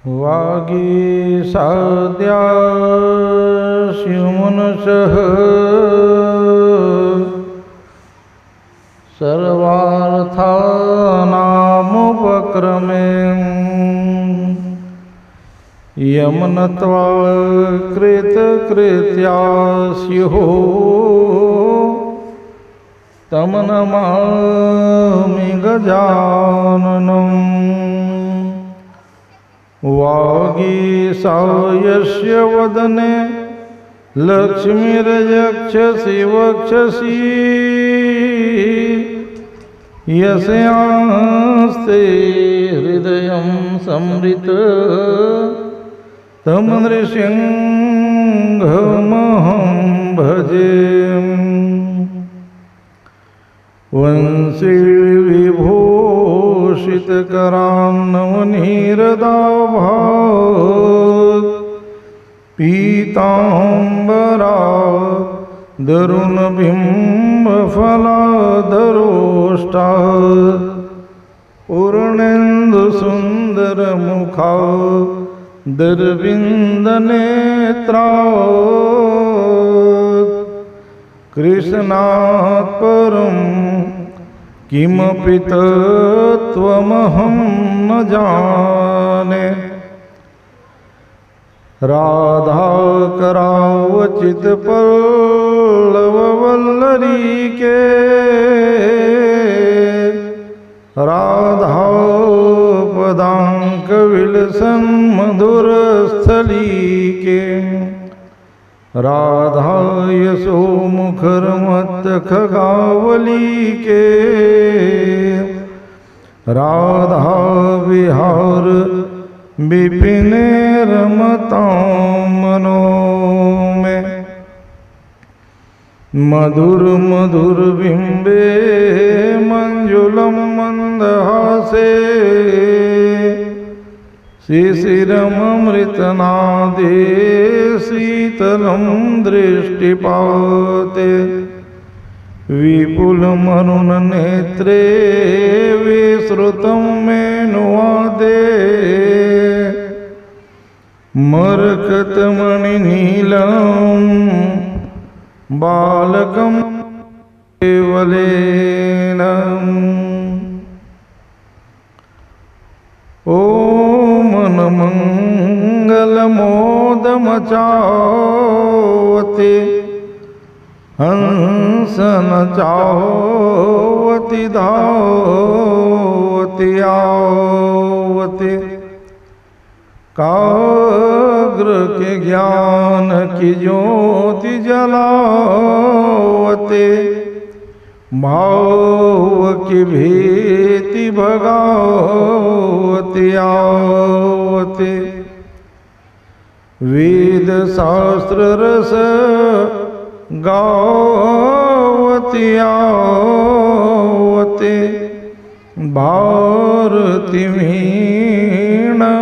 वागीशाद्यास्युमनसः सर्वार्थानामुपक्रमे यमनत्वा कृतकृत्या स्युः तं नमामि गजाननम्। वागीशायस्य वदने लक्ष्मीर्यक्षसि वक्षसि यस्यास्ते हृदयं संवृत तं नृसिंहमहं भजे। वंशीविभूषितकरान्नवनीरदाभात् पीताम्बरा दरुणबिम्बफलाधरोष्टा पूर्णेन्दुसुन्दरमुखा दर्विन्दनेत्रा कृष्णात् परं किमपि तत्त्वमहं न जाने। राधाकरावचितपल्लववल्लरी के राधापदाङ्कविलसन्मधुरस्थली के राधा यशोमुखरमत्तखगावली के राधा विहार विपिने रमतां मनो में। मधुर मधुर बिंबे मंजुलम मंदहासे शिशिरमृतनादे शीतलं दृष्टिपाते विपुलमरुणनेत्रे विश्रुतं मेनुवादे मरकतमणिनीलं बालकं केवलेन। ओम मनमंगलमोदमचावते हंसन चावती धावती आवते काग्र के ज्ञान की ज्योति जलावते भाव की भीति भगावती आवते वेद शास्त्र रस गावती आवते भारती वीणा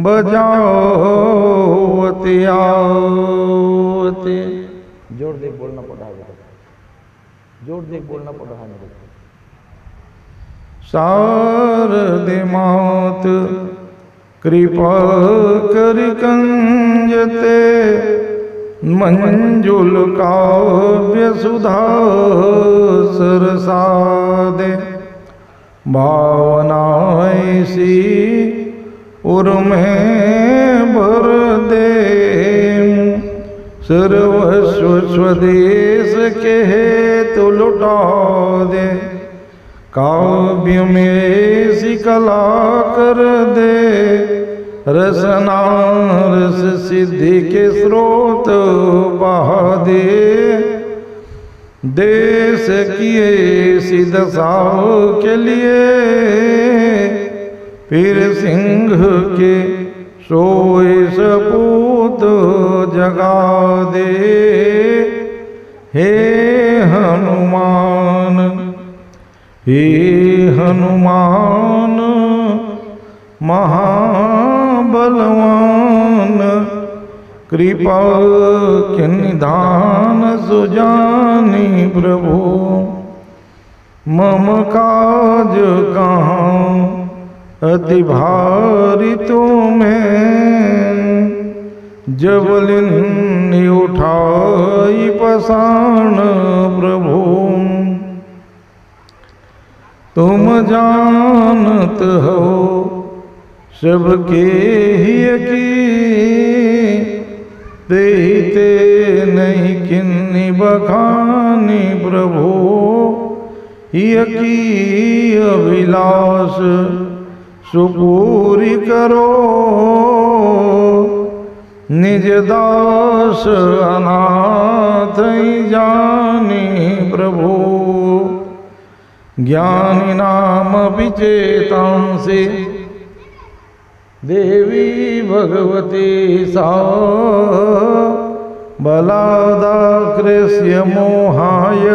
बजावती आवते। जोर दे बोलना पड़ा है, जोर दे बोलना पड़ा है। शारदे मात कृपा करि कंजते मंजुल काव्य सुधा सरसादे भावना ऐसी उर्मे भर दे सर्वस्व स्वदेश के हेतु लुटा दे काव्य में ऐसी कला कर दे रसना रस सिद्धि के स्रोत बहा दे देश की ऐसी दशा के लिए फिर सिंह के सोए सपूत जगा दे। हे हनुमान हे हनुमान महाबलवान कृपा के निधान सुजानी प्रभु मम काज कहाँ अति भारी तुम्हें जबलिन उठाई पसान प्रभु। तुम जानत हो सबके ही की देते नहीं किन्नी बखानी प्रभु। यकी अभिलाष सुपूरी करो निज दास अनाथ जानी प्रभु। ज्ञानी नाम विचेतांसी देवी भगवती सा बलादाकृष्य मोहाय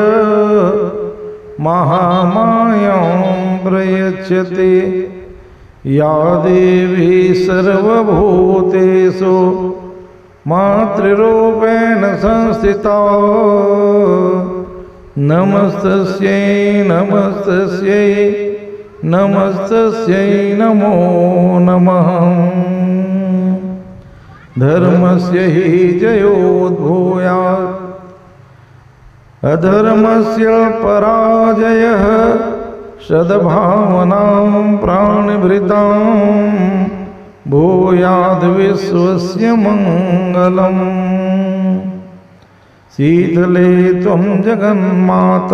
महामायां प्रयच्छति। या देवी सर्वभूतेषु मातृरूपेण संस्थिता। नमस्तस्यै नमस्तस्यै नमस्तस्यै नमो नमः। धर्मस्य हि जयोद्भूयात् अधर्मस्य पराजयः। सद्भावनां प्राणभृतां भूयाद् विश्वस्य मङ्गलम्। शीतले त्वं जगन्मात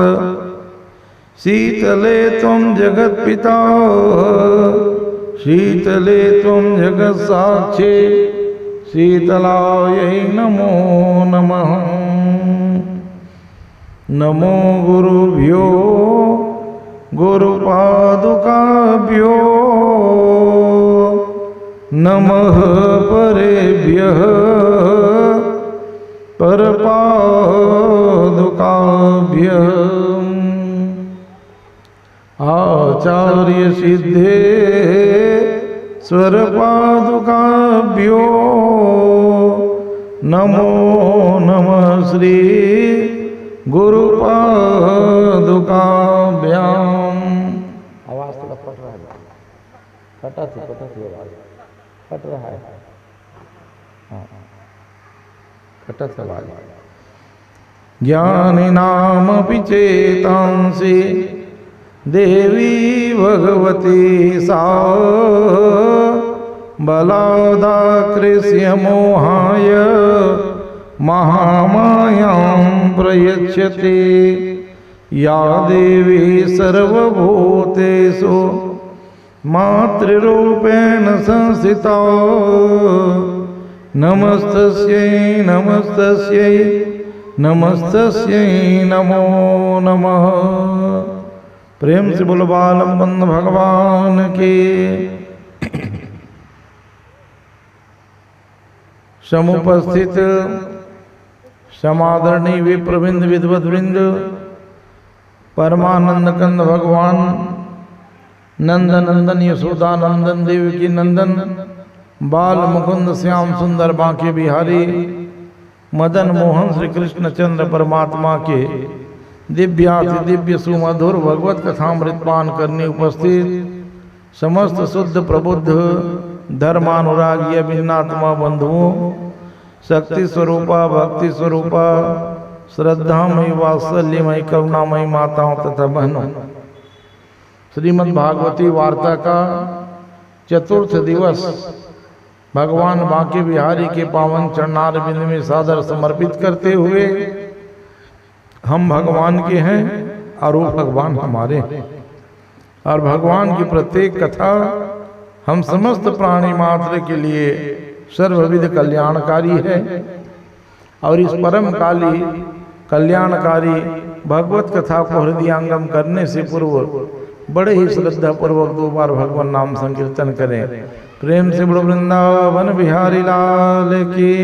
शीतले त्वं जगत्पिता। शीतले त्वं जगत्साक्षी शीतलायै नमो नमः। नमो गुरुभ्यो गुरुपादुकाभ्यो नमः परेभ्यः परपादुकाभ्यः। आचार्य सिद्धे स्वरपादुकाभ्यो नमो नमः श्री गुरुपादुकाभ्याम। आवाज थोड़ा फट रहा है, फटा थी आवाज फट रहा है। हाँ फटा था आवाज। ज्ञानी नाम विचेतांसी देवी भगवती सा बलादाकृष्य मोहाय महामायां प्रयच्छति। या देवी सर्वभूतेषु मातृरूपेण संस्थिता। नमस्तस्यै नमस्तस्यै नमस्तस्यै नमो नमः। प्रेम से बोलो बालमबंद भगवान के। समुपस्थित समादरणीय विप्रवृंद विद्वद्वृंद परमानंद कंद भगवान नंदनंदन यशोदानंदन देवकी नंदन बाल मुकुंद श्याम सुंदर बांके बिहारी मदन मोहन श्री कृष्ण चंद्र परमात्मा के दिव्याति दिव्य सुमधुर भगवत कथामृत पान करने उपस्थित समस्त शुद्ध प्रबुद्ध धर्मानुरागी भिन्नात्मा बंधुओं, शक्ति स्वरूपा भक्ति स्वरूपा श्रद्धामयी वात्सल्यमयी करुणामयी माताओं तथा बहनों, श्रीमद् भागवती वार्ता का चतुर्थ दिवस भगवान बांके बिहारी के पावन चरणार बिंद में सादर समर्पित करते हुए हम भगवान के हैं और वो भगवान हमारे हैं, और भगवान की प्रत्येक कथा हम समस्त प्राणी मात्र के लिए सर्वविध कल्याणकारी है। और इस परम काली कल्याणकारी भगवत कथा को हृदयांगम करने से पूर्व बड़े ही श्रद्धा पूर्वक 2 बार भगवान नाम संकीर्तन करें। प्रेम से बोलो वृंदावन बिहारी लाल की।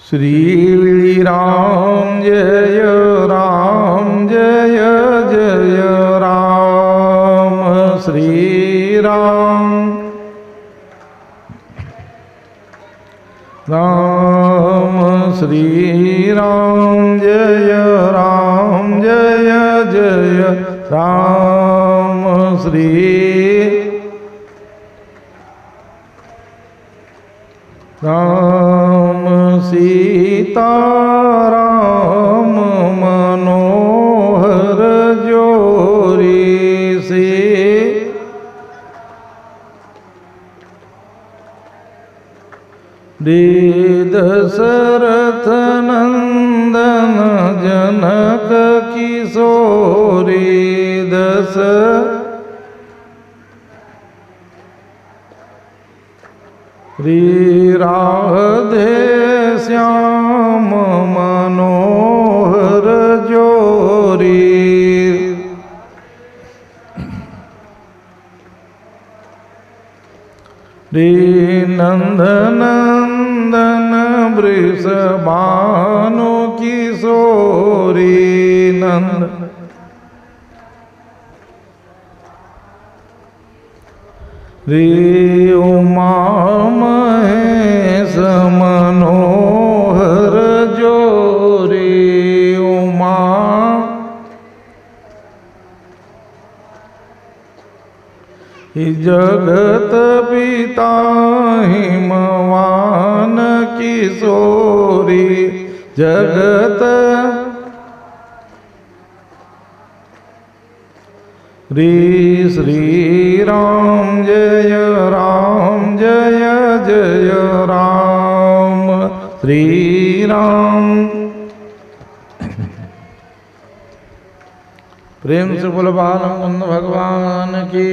श्री राम जय राम जय जय राम। श्री राम राम श्री राम जय राम जय जय राम। श्री राम सीता राम मनोहर जोरी से दशरथ नंदन जनक किशोरी दस राधे श्याम मनोहर जोरी नंदन वृषभानु किशोरी नंद उमा महेश मनोहर जोरी उमा जगत पिता हिमवान किशोरी जगत श्री राम जय जय राम श्री राम। प्रेम से बोल बालमुकुंद भगवान की।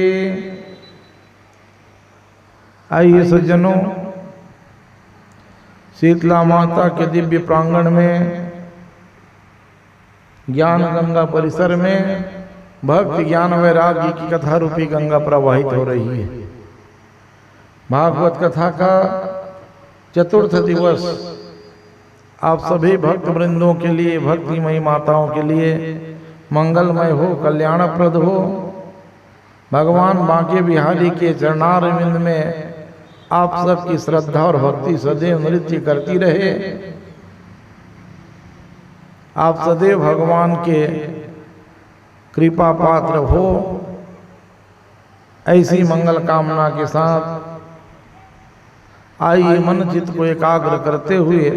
आइए सज्जनों, शीतला माता के दिव्य प्रांगण में ज्ञान गंगा परिसर में भक्ति ज्ञान वैराग्य की कथा रूपी गंगा प्रवाहित हो रही है। भागवत कथा का चतुर्थ दिवस आप सभी भक्त वृंदों के लिए, भक्तिमयी माताओं के लिए मंगलमय हो, कल्याणप्रद हो। भगवान बांके बिहारी के चरणारविंद में आप सबकी श्रद्धा और भक्ति सदैव नृत्य करती रहे। आप सदैव भगवान के कृपा पात्र हो, ऐसी मंगल कामना के साथ आइए मन चित्त को एकाग्र करते हुए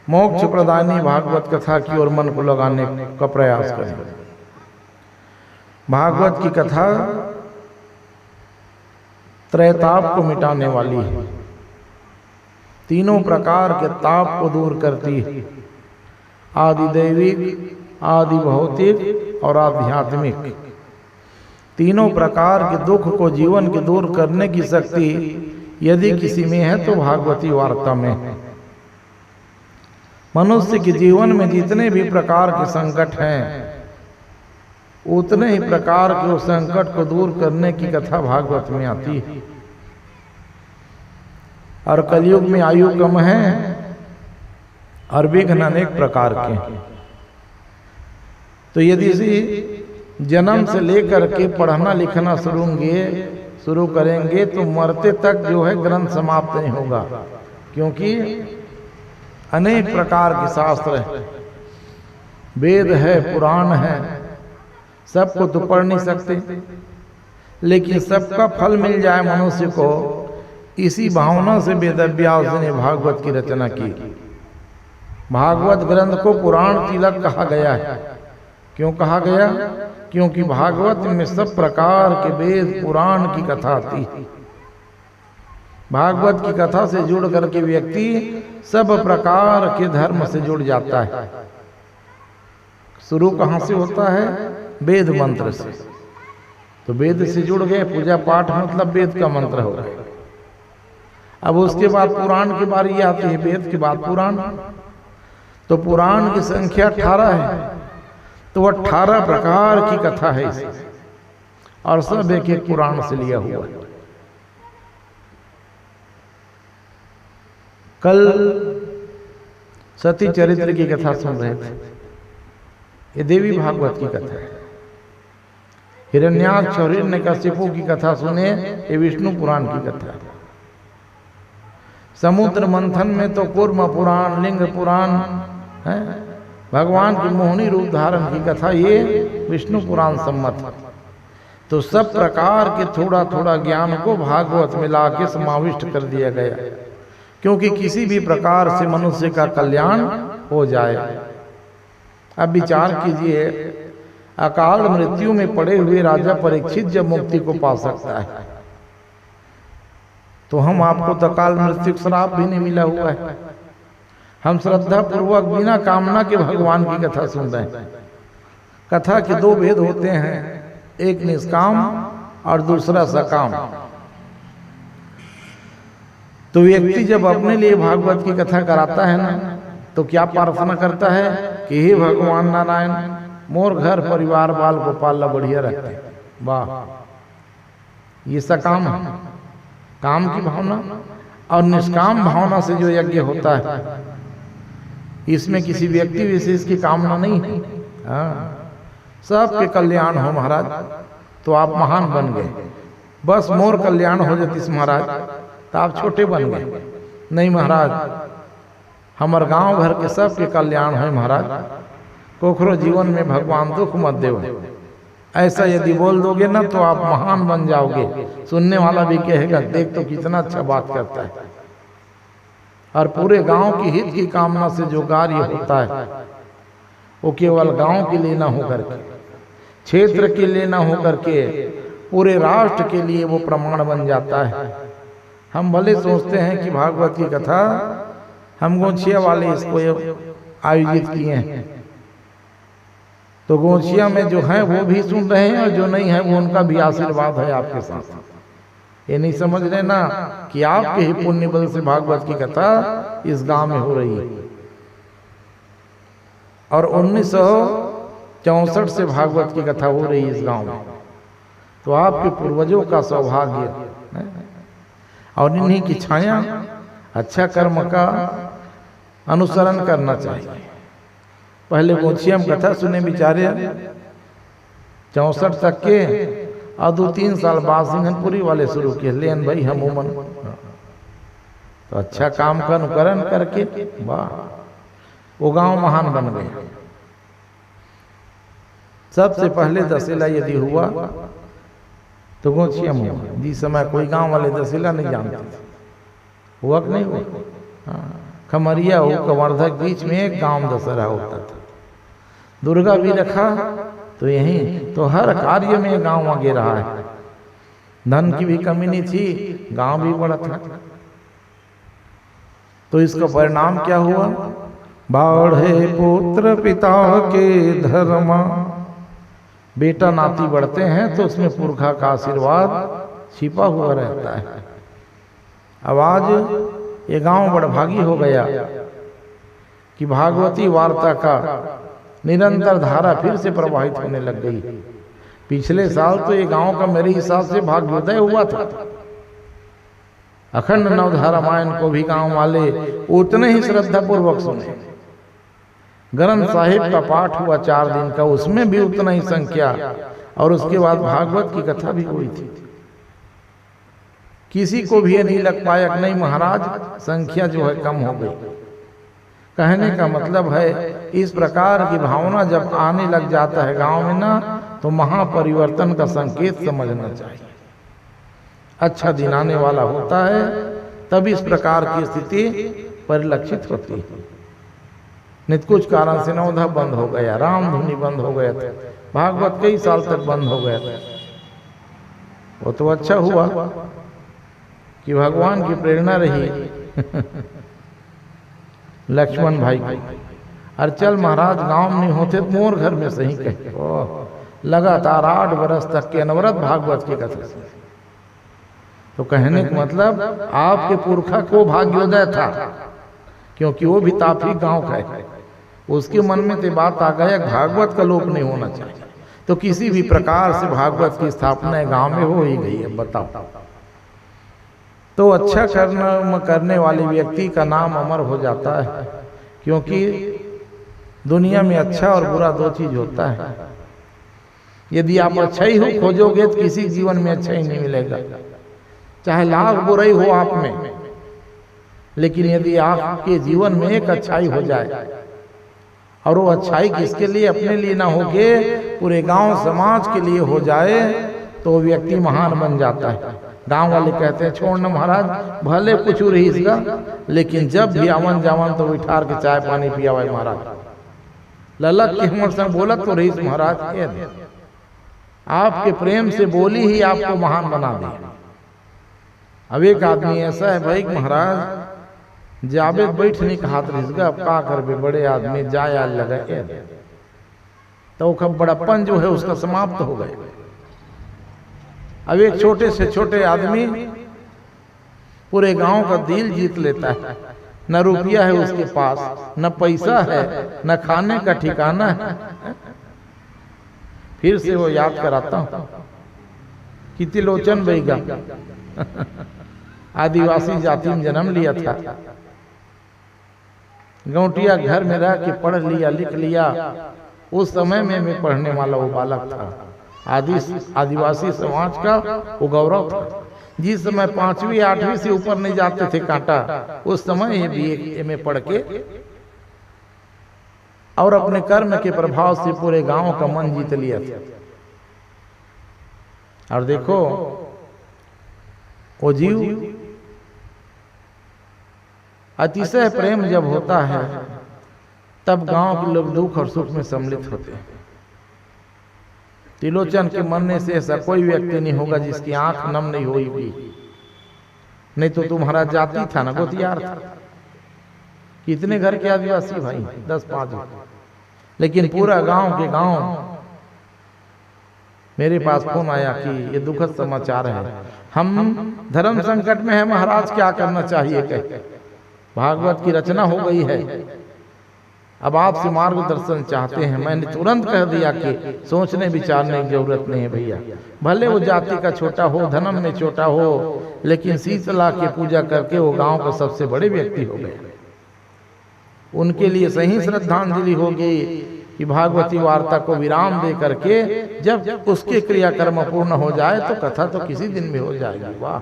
मोक्ष प्रदानी भागवत कथा की ओर मन को लगाने का प्रयास करें। भागवत की कथा त्रैताप को मिटाने वाली है, तीनों प्रकार के ताप को दूर करती है, आदि दैविक, आदि भौतिक और आध्यात्मिक। तीनों प्रकार के दुख को जीवन के दूर करने की शक्ति यदि किसी में है तो भागवती वार्ता में है। मनुष्य के जीवन में जितने भी प्रकार के संकट हैं, उतने ही प्रकार के उस संकट को दूर करने की कथा भागवत में आती है। और कलयुग में आयु कम है और विघ्न अनेक प्रकार के हैं। तो यदि इसी जन्म से लेकर के पढ़ना लिखना शुरू करेंगे तो मरते तक जो है ग्रंथ समाप्त नहीं होगा, क्योंकि अनेक प्रकार के शास्त्र हैं, वेद है, पुराण है, सबको तो पढ़ नहीं सकते, लेकिन सबका फल मिल जाए मनुष्य को, इसी भावना से वेदव्यास ने भागवत की रचना की। भागवत ग्रंथ को पुराण तिलक कहा गया है। क्यों कहा गया? क्योंकि भागवत में सब प्रकार के वेद पुराण की कथा आती है। भागवत की कथा से जुड़ करके व्यक्ति सब प्रकार के धर्म से जुड़ जाता है। शुरू कहाँ से होता है? वेद मंत्र से। तो वेद से जुड़ गए, पूजा पाठ मतलब वेद का मंत्र हो गया। अब उसके बाद पुराण की बारी आती है, वेद के बाद पुराण। तो पुराण की संख्या 18 है, तो 18 प्रकार की कथा है इसमें, और सब एक एक पुराण से लिया हुआ है। कल सती चरित्र की कथा सुन रहे थे, ये देवी भागवत की कथा है। हिरण्याक्ष और हिरण्यकशिपु की कथा सुने, ये विष्णु पुराण की कथा है। समुद्र मंथन में तो कूर्म पुराण, लिंग पुराण है, भगवान की मोहिनी रूप धारण की कथा ये विष्णु पुराण सम्मत है। तो सब प्रकार के थोड़ा थोड़ा ज्ञान को भागवत में लाके समाविष्ट कर दिया गया, क्योंकि किसी भी प्रकार से मनुष्य का कल्याण हो जाए। अब विचार कीजिए, अकाल मृत्यु में पड़े हुए राजा परीक्षित जब मुक्ति को पा सकता है, तो हम आपको तो अकाल मृत्यु का श्राप भी नहीं मिला हुआ है। हम श्रद्धा पूर्वक बिना कामना के भगवान की कथा सुन रहे हैं। कथा के दो भेद होते हैं, एक निष्काम और दूसरा सकाम। तो व्यक्ति जब अपने लिए भागवत की कथा कराता है ना, तो क्या प्रार्थना करता है कि हे भगवान नारायण, मोर घर परिवार बाल गोपाल बढ़िया रहते। वाह, ये सकाम है, काम की भावना। और निष्काम भावना से जो यज्ञ होता है, इसमें किसी व्यक्ति विशेष की कामना नहीं है। सबके कल्याण हो महाराज, तो आप महान बन गए। बस मोर कल्याण हो जाती महाराज, तो आप छोटे बन गए। नहीं महाराज, हमारे गांव घर के सबके कल्याण है महाराज, कोखरो जीवन में भगवान दुख मत देव। ऐसा यदि बोल दोगे ना, तो आप महान बन जाओगे। सुनने वाला भी कहेगा, देख तो कितना अच्छा बात करता है। और पूरे गांव की हित की कामना से जो कार्य होता है, वो केवल गांव के लिए ना होकर के, क्षेत्र के लिए ना होकर के, पूरे राष्ट्र के लिए वो प्रमाण बन जाता है। हम भले सोचते हैं कि भागवत की कथा हम गोंछिया वाले इसको आयोजित किए हैं, तो गोंछिया में जो है वो भी सुन रहे हैं, और जो नहीं है वो उनका भी आशीर्वाद है आपके साथ। ये नहीं समझ रहे ना कि आपके ही पुण्य बल से भागवत की कथा इस गांव में हो रही है। और 1964 से भागवत की कथा हो रही है इस गांव में। तो आपके पूर्वजों का सौभाग्य है, और इन्हीं की छाया, अच्छा कर्म का अनुसरण करना चाहिए। पहले गोंछिया में कथा सुने बिचारे 64 तक के, और 2-3 साल बाद सिंहनपुरी वाले शुरू किए, लेन भाई हम उमन। तो अच्छा काम का अनुकरण करके वाह, वो गांव महान बन गए। सबसे पहले दशहरा यदि हुआ तो गोंछिया में हुआ। जिस समय कोई गांव वाले दशहरा नहीं जानते, हुआ कि नहीं हुआ? हाँ, खमरिया हो कवर्धक बीच में एक गांव दशहरा होता था। दुर्गा भी रखा तो यही, तो हर कार्य में गांव आगे रहा है। धन की भी कमी नहीं थी, गांव भी बड़ा था। तो इसका परिणाम क्या हुआ? बाढ़े पुत्र पिता के धर्म। बेटा नाती बढ़ते हैं तो उसमें पुरखा का आशीर्वाद छिपा हुआ रहता है। अब आज ये गांव बड़भागी हो गया कि भागवती वार्ता का निरंतर धारा फिर से प्रवाहित होने लग गई। पिछले साल तो ये गांव का मेरे हिसाब से भाग्योदय हुआ था। अखंड नवधारा रामायण को भी गांव वाले उतने ही श्रद्धा पूर्वक सुने। ग्रंथ साहिब का पाठ हुआ 4 दिन का, उसमें भी उतना ही संख्या। और उसके बाद भागवत की कथा भी हुई थी। किसी को भी ये नहीं लग पाया कि नहीं महाराज संख्या जो है कम हो गई। कहने का मतलब है, इस प्रकार की भावना जब आने लग जाता है गांव में ना, तो महापरिवर्तन का संकेत समझना चाहिए। अच्छा दिन आने वाला होता है, तब इस प्रकार की स्थिति परिलक्षित होती है। नित कुछ कारण से नवधा बंद हो गया, राम धुनी बंद हो गया था, भागवत कई साल तक बंद हो गया था। वो तो अच्छा हुआ कि भगवान की प्रेरणा रही लक्ष्मण भाई को। अरे चल महाराज गांव में नहीं होते तो मोर घर में सही कहे। लगातार 8 वर्ष तक के अनवरत भागवत की कथा। तो कहने का मतलब आपके पुरखा को भाग्योदय था, क्योंकि वो भी तापी गांव का है। उसके मन में तो बात आ गया भागवत का लोप नहीं होना चाहिए। तो किसी भी प्रकार से भागवत की स्थापना गांव में हो ही गई है। बताओ, तो अच्छा कर्म करने वाले व्यक्ति का नाम अमर हो जाता है, क्योंकि दुनिया में अच्छा और बुरा 2 चीज होता है। यदि आप अच्छा ही हो खोजोगे तो किसी जीवन में अच्छा ही नहीं मिलेगा, चाहे लाख बुराई हो आप में। लेकिन यदि आपके जीवन में एक अच्छाई हो जाए और वो अच्छाई किसके लिए, अपने लिए ना होके पूरे गांव समाज के लिए हो जाए तो वो व्यक्ति महान बन जाता है। गांव वाले कहते हैं छोड़ना महाराज, भले कुछ रही इसका, लेकिन जब भी आवन जावन तो बिठार के चाय पानी पिया हुआ महाराज। ललक के हमर संग बोलत तो रही महाराज, आपके प्रेम से बोली ही आपको महान बना दी। अब एक आदमी ऐसा है भाई महाराज, जावेद बैठ नहीं कहा था, अब का कर बड़े आदमी जाया लगा तो कब बड़प्पन जो है उसका समाप्त हो गए। अब एक छोटे से छोटे आदमी पूरे गांव का दिल जीत लेता है, न रुपया है उसके पास, न पैसा है, न खाने का ठिकाना है। फिर से वो याद कराता हूं कि त्रिलोचन बैगा आदिवासी जाति में जन्म लिया था, गौटिया घर में रह के पढ़ लिया लिख लिया। उस समय में मैं पढ़ने वाला वो बालक था, आदिवासी समाज का वो गौरव था। जिस समय 5वीं 8वीं से ऊपर नहीं जाते थे कांटा, उस समय ये BA में पढ़ के और अपने कर्म के प्रभाव से पूरे गांव का मन जीत लिया था। और देखो वो जीव अतिशय प्रेम जब होता है तब गांव के लोग दुख और सुख में सम्मिलित होते हैं। त्रिलोचन के मरने से ऐसा कोई व्यक्ति नहीं होगा जिसकी आंख नम नहीं होगी। नहीं तो तुम्हारा जाति था ना, गोतियार था। कितने घर के आदिवासी भाई, 10-5, लेकिन पूरा गांव के गांव मेरे पास फोन आया कि ये दुखद समाचार है, हम धर्म संकट में है महाराज, क्या करना चाहिए। कह भागवत की रचना हो गई है, अब आपसे मार्गदर्शन चाहते हैं। मैंने तुरंत कह दिया कि सोचने विचारने की जरूरत नहीं है भैया, भले वो जाति का छोटा हो, धर्म में छोटा हो, लेकिन शीतला की पूजा करके वो गांव का सबसे बड़े व्यक्ति हो गए। उनके लिए सही श्रद्धांजलि होगी कि भागवती वार्ता को विराम दे करके जब उसके क्रियाकर्म पूर्ण हो जाए तो कथा तो किसी दिन में हो जाएगी। वाह!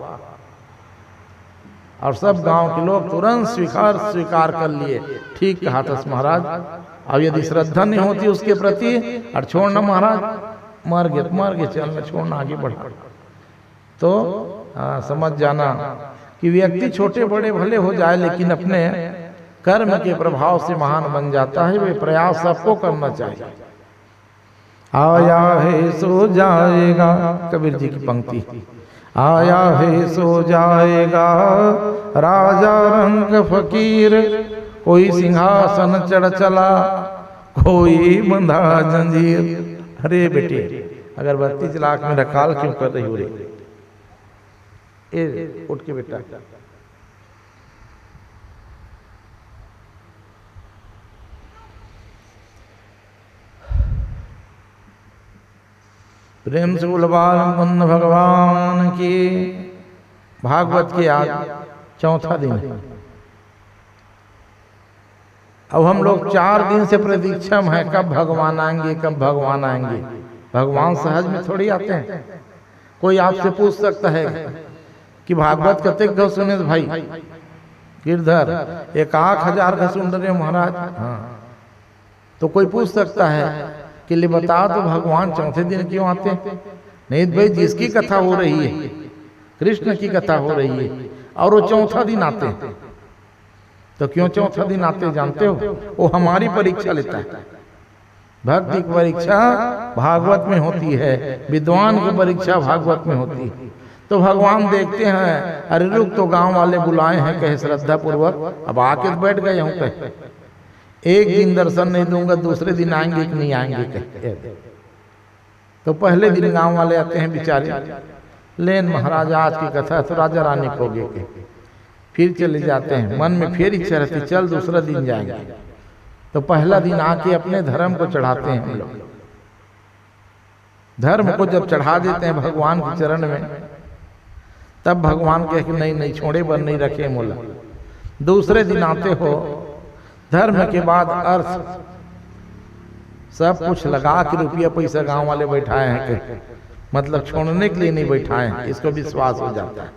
और सब गांव के लोग तुरंत स्वीकार कर लिए। ठीक कहा था महाराज, अब यदि श्रद्धा नहीं होती उसके प्रति और छोड़ना महाराज, मर गए चलना, छोड़ना आगे बढ़ा। तो समझ जाना कि व्यक्ति छोटे बड़े भले हो जाए, लेकिन अपने कर्म के प्रभाव से महान बन जाता है। वे प्रयास सबको करना चाहिए। आया है सो जाएगा, कबीर जी की पंक्ति, आया है सो जाएगा राजा रंग फकीर, कोई सिंहासन चढ़ चला, कोई बंधा जंजीर। अरे बेटे, अगरबत्ती जला के मेरा काल क्यों कर रही हो रे? ए उठ के बेटा, प्रेम से बुलवाल मुकुंद भगवान की। भागवत के आज 4था दिन है। अब हम लोग 4 दिन से प्रतीक्षा में है, कब भगवान आएंगे, कब भगवान आएंगे। भगवान सहज में थोड़ी आते हैं। कोई आपसे पूछ सकता है कि भागवत कते का सुने भाई गिरधर 1000 का सुन रहे महाराज। हाँ, तो कोई पूछ सकता है कि ले बता तो भगवान 4थे दिन क्यों आते हैं? नहीं भाई, जिसकी कथा हो रही है, कृष्ण की कथा हो रही है, और वो 4था दिन आते हैं। तो क्यों 4था दिन आते जानते हो? वो हमारी परीक्षा लेता है। भक्ति की परीक्षा भागवत में होती है, विद्वान की परीक्षा भागवत में होती है। तो भगवान देखते हैं, अरे रुक, तो गांव वाले बुलाए हैं, कहे श्रद्धा पूर्वक, अब आके बैठ गए हूं। कहे एक दिन दर्शन नहीं दूंगा, दूसरे दिन आएंगे कि नहीं आएंगे। कहते तो पहले दिन गांव वाले आते हैं बेचारे, लेन महाराज आज की कथा तो राजा रानी को गए, फिर चले जाते हैं। मन में फिर इच्छा रहती, चल दूसरा दिन जाएंगे। तो पहला दिन आके अपने धर्म को चढ़ाते हैं हम लोग। धर्म को जब चढ़ा देते हैं भगवान के चरण में, तब भगवान कहे कि नहीं छोड़े बर नहीं रखे मोला। दूसरे दिन आते हो, धर्म के बाद अर्थ सब कुछ लगा के रुपया पैसा गांव वाले बैठाए हैं कि मतलब छोड़ने के लिए नहीं बैठाए हैं, इसको विश्वास हो जाता है।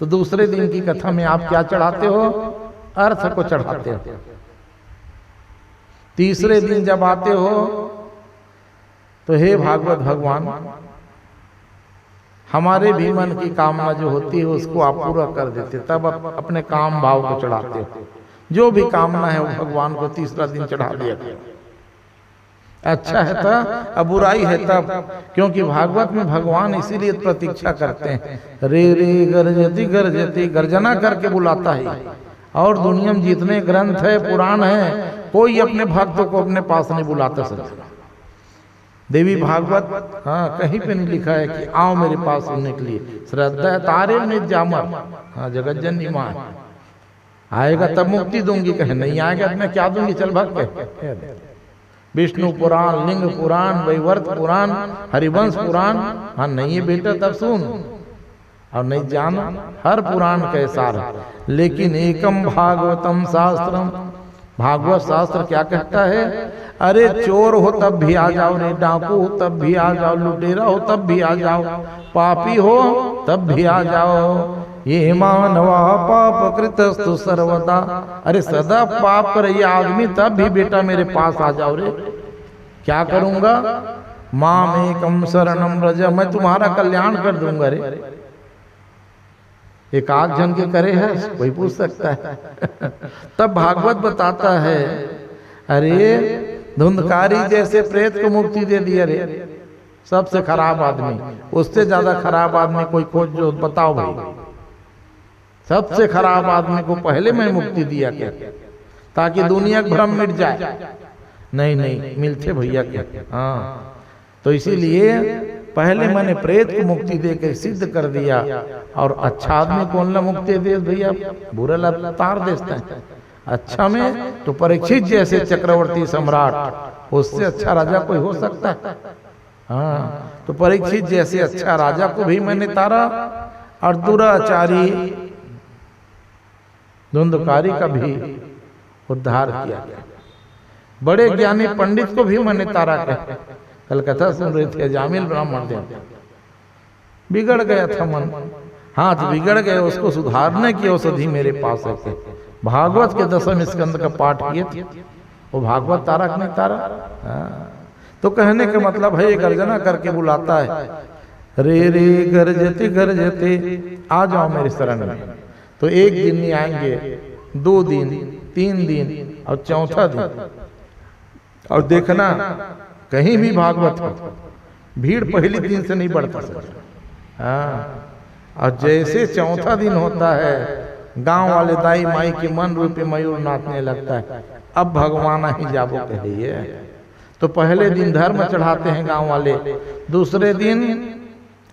तो दूसरे दिन की कथा में आप क्या चढ़ाते हो? अर्थ को चढ़ाते हो। तीसरे दिन जब आते हो तो हे भागवत भगवान, हमारे भी मन की कामना जो होती है उसको आप पूरा कर देते, तब अपने काम भाव को चढ़ाते हो। जो भी कामना है वो भगवान को तीसरा दिन चढ़ा दिया। अच्छा है तब, अब बुराई है तब, क्योंकि भागवत में भगवान इसीलिए प्रतीक्षा करते हैं, रे रे गर्जती गर्जती, गर्जना करके बुलाता है। और दुनिया में जितने ग्रंथ है, पुराण है, कोई अपने भक्तों को अपने पास नहीं बुलाता। सब देवी भागवत, हाँ, कहीं पे नहीं लिखा है कि आओ मेरे पास सुनने के लिए। श्रद्धा है तारे में जामर, हाँ, जगत जननी माँ आएगा तब मुक्ति दूंगी, कहे नहीं आएगा तो मैं क्या दूंगी, चल भक्त। विष्णु पुराण, लिंग पुराण, वैवर्त पुराण, हरिवंश पुराण, हाँ नहीं है बेटा तब सुन, और नहीं जाना हर पुराण का सार है। लेकिन एकम भागवतम शास्त्रम, भागवत शास्त्र क्या कहता है, अरे चोर हो तब भी आ जाओ रे, डाकू हो तब भी आ जाओ, लुटेरा हो तब भी आ जाओ, पापी हो तब भी आ जाओ, ये मानवा पाप कृतस्तु सर्वदा, अरे सदा पाप कर ये आदमी तब भी बेटा मेरे पास आ जाओ रे। क्या करूंगा, माम एकम शरणम रज, मैं तुम्हारा कल्याण कर दूंगा रे। एक आध जन के करे है, कोई पूछ सकता है। तब भागवत बताता है, अरे धुंधकारी जैसे प्रेत को मुक्ति दे दिया रे, सबसे खराब आदमी, उससे ज्यादा खराब आदमी कोई खोज जो बताओ भाई। सबसे खराब आदमी को पहले मैं मुक्ति दिया क्या, ताकि दुनिया का भ्रम मिट जाए। नहीं मिलते भैया क्या, हाँ, तो इसीलिए पहले मैंने प्रेत को मुक्ति देकर सिद्ध कर दिया। और अच्छा आदमी कौन ला मुक्ति दे भैया, बुरा ला तार देता है। अच्छा में तो परीक्षित जैसे चक्रवर्ती सम्राट, उससे अच्छा राजा कोई हो सकता है, हाँ, तो परीक्षित जैसे अच्छा राजा को भी मैंने तारा, और दुराचारी धुंधकारी का भी उद्धार किया गया। बड़े ज्ञानी पंडित को भी मैंने तारा कहा। कल कथा सुन रहे थे, जामिल ब्राह्मण देव, बिगड़ गया था मन, हाथ बिगड़ गए, उसको सुधारने की औषधि मेरे पास है। भागवत के 10वें स्कंद का पाठ किए थे, वो भागवत तारा नहीं तारा, हाँ। तो कहने का मतलब है, गर्जना करके बुलाता है, रे रे गर्जते गर्जते आ जाओ मेरे शरण में। तो एक दिन नहीं आएंगे, 2 दिन, 3 दिन और चौथा दिन। और देखना कहीं भी भागवत हो, भीड़ पहले दिन से नहीं बढ़ता, हाँ। और जैसे चौथा दिन होता है, गांव वाले दाई माई के मन रूपी मयूर नाचने लगता है, अब भगवान ही जाबो कहिए। तो पहले दिन धर्म चढ़ाते हैं गांव वाले, दूसरे दिन